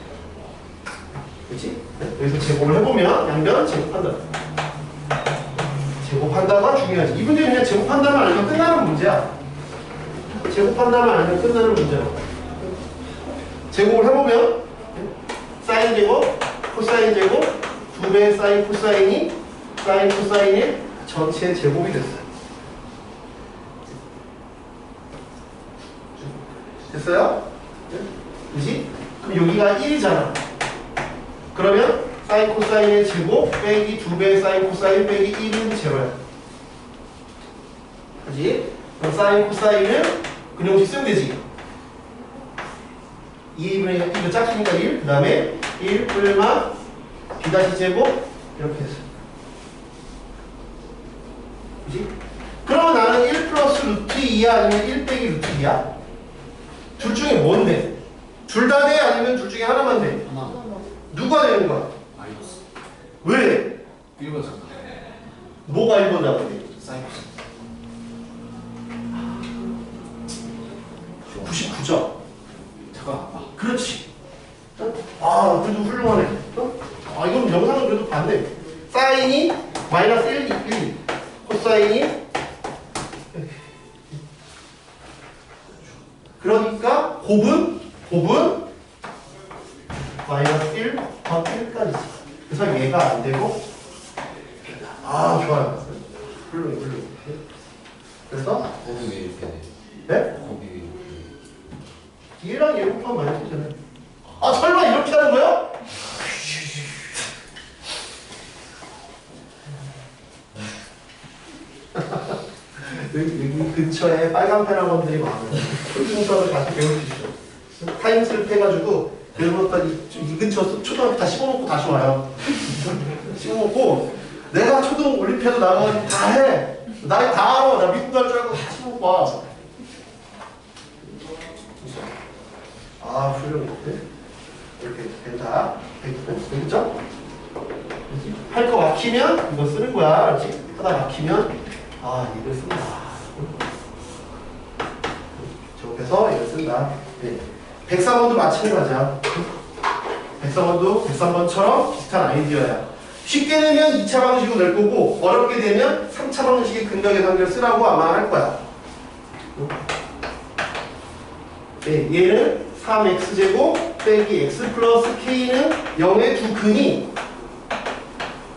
그렇지? 네? 여기서 제곱을 해보면 양변 제곱한다. 제곱한다가 중요하지. 이 문제는 그냥 제곱한다만 알면 끝나는 문제야. 제곱한다만 알면 끝나는 문제야. 제곱을 해보면 사인 제곱, 코사인 제곱, 2배의 사인 코사인이 사인 코사인의 전체 제곱이 됐어요. 됐어요? 그지? 그럼 여기가 1이잖아. 그러면 사인 코사인의 제곱 빼기 2배의 사인 코사인 빼기 1은 제로야. 그지? 그럼 사인 코사인은 근형식 쓰면 되지. 2분의 이거 짝수니까 1, 그 다음에 1 뿔마 B 다시 제곱 이렇게 했어. 그지? 그러면 나는 1 플러스 루트 2야 아니면 1 빼기 루트 2야? 둘 중에 뭔데? 둘 다 돼? 아니면 둘 중에 하나만 돼? 하나. 누가 되는 거야? 마이너스. 왜? 1번 잠깐. 뭐가 1번 나오는데? 사인 99점. 잠깐. 그렇지. 그래도 훌륭하네. 이건 영상은 그래도 봤네. 사인이 마이너스 1, 1. 코사인이 그러니까 곱은 마이너스 1, 더 1까지. 그래서 얘가 안 되고 좋아요. 훌륭해. 그래서 곱이 왜 이렇게 돼? 네? 곱이 왜 이렇게 돼? 얘랑 얘 곱하면 마이너스잖아요. 설마 이렇게 하는 거야? 여기 근처에 빨간 펜 학원들이 많아요. 순서를 같이 배울 수 있어요. 타임슬립 해가지고 그러부터 이 근처 초등학교 다 씹어먹고 다시 와요. 씹어먹고 내가 초등 올림피아드 나가서 다 해. 나 다 알아. 나 미국 갈 줄 알고 다 씹어먹고 와. 아 훌륭해. 이렇게 된다. 됐죠? 할 거 막히면 이거 쓰는 거야. 알지? 하다 막히면 아 이걸 쓴다. 접해서 이걸 쓴다. 네. 104번도 마찬가지야. 104번도 103번처럼 비슷한 아이디어야. 쉽게 되면 2차 방식으로 낼 거고 어렵게 되면 3차 방식의 근각의 관계를 쓰라고 아마 할 거야. 네, 얘는 3x제곱 빼기 x 플러스 k는 0의 두 근이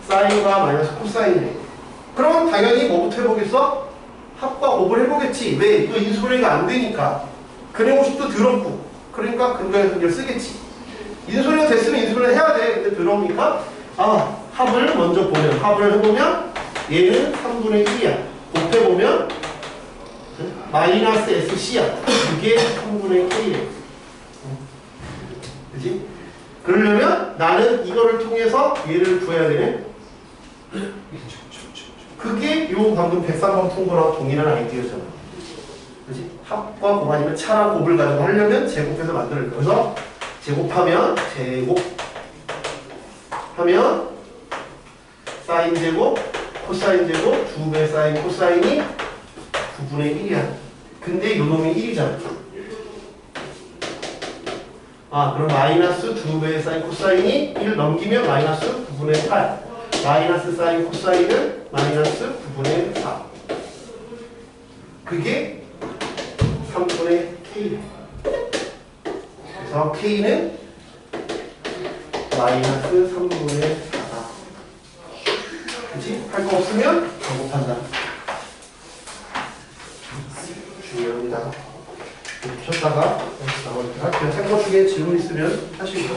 사인과 마이너스 코사인이네. 그럼 당연히 뭐부터 해보겠어? 합과 곱을 해보겠지. 왜? 또 인수분해가 안 되니까. 근해공식도 더럽고. 그러니까 근각의 관계를 쓰겠지. 인수분해가 됐으면 인수분해 해야 돼. 근데 더러우니까 합을 먼저 보면 합을 해보면 얘는 3분의 1이야. 곱해보면 마이너스 SC야. 이게 3분의 K래. 그치? 그러려면 나는 이거를 통해서 얘를 구해야 되네. 그게 요 방금 103번 푼 거랑 동일한 아이디어잖아. 그치? 합과 곱 아니면 차랑 곱을 가지고 하려면 제곱해서 만들 거야. 그래서 제곱하면 사인 제곱, 코사인 제곱, 2배 사인 코사인이 9분의 1이야. 근데 요 놈이 1이잖아. 그럼 마이너스 2배 사인 코사인이 1 넘기면 마이너스 9분의 8. 마이너스 사인 코사인은 마이너스 9분의 4. 그게 3분의 K. 그래서 K는 마이너스 3분의 4다. 그치? 할 거 없으면 작업한다. 중요합니다. 붙였다가 나머지 할게요. 생각 중에 질문 있으면 하시고.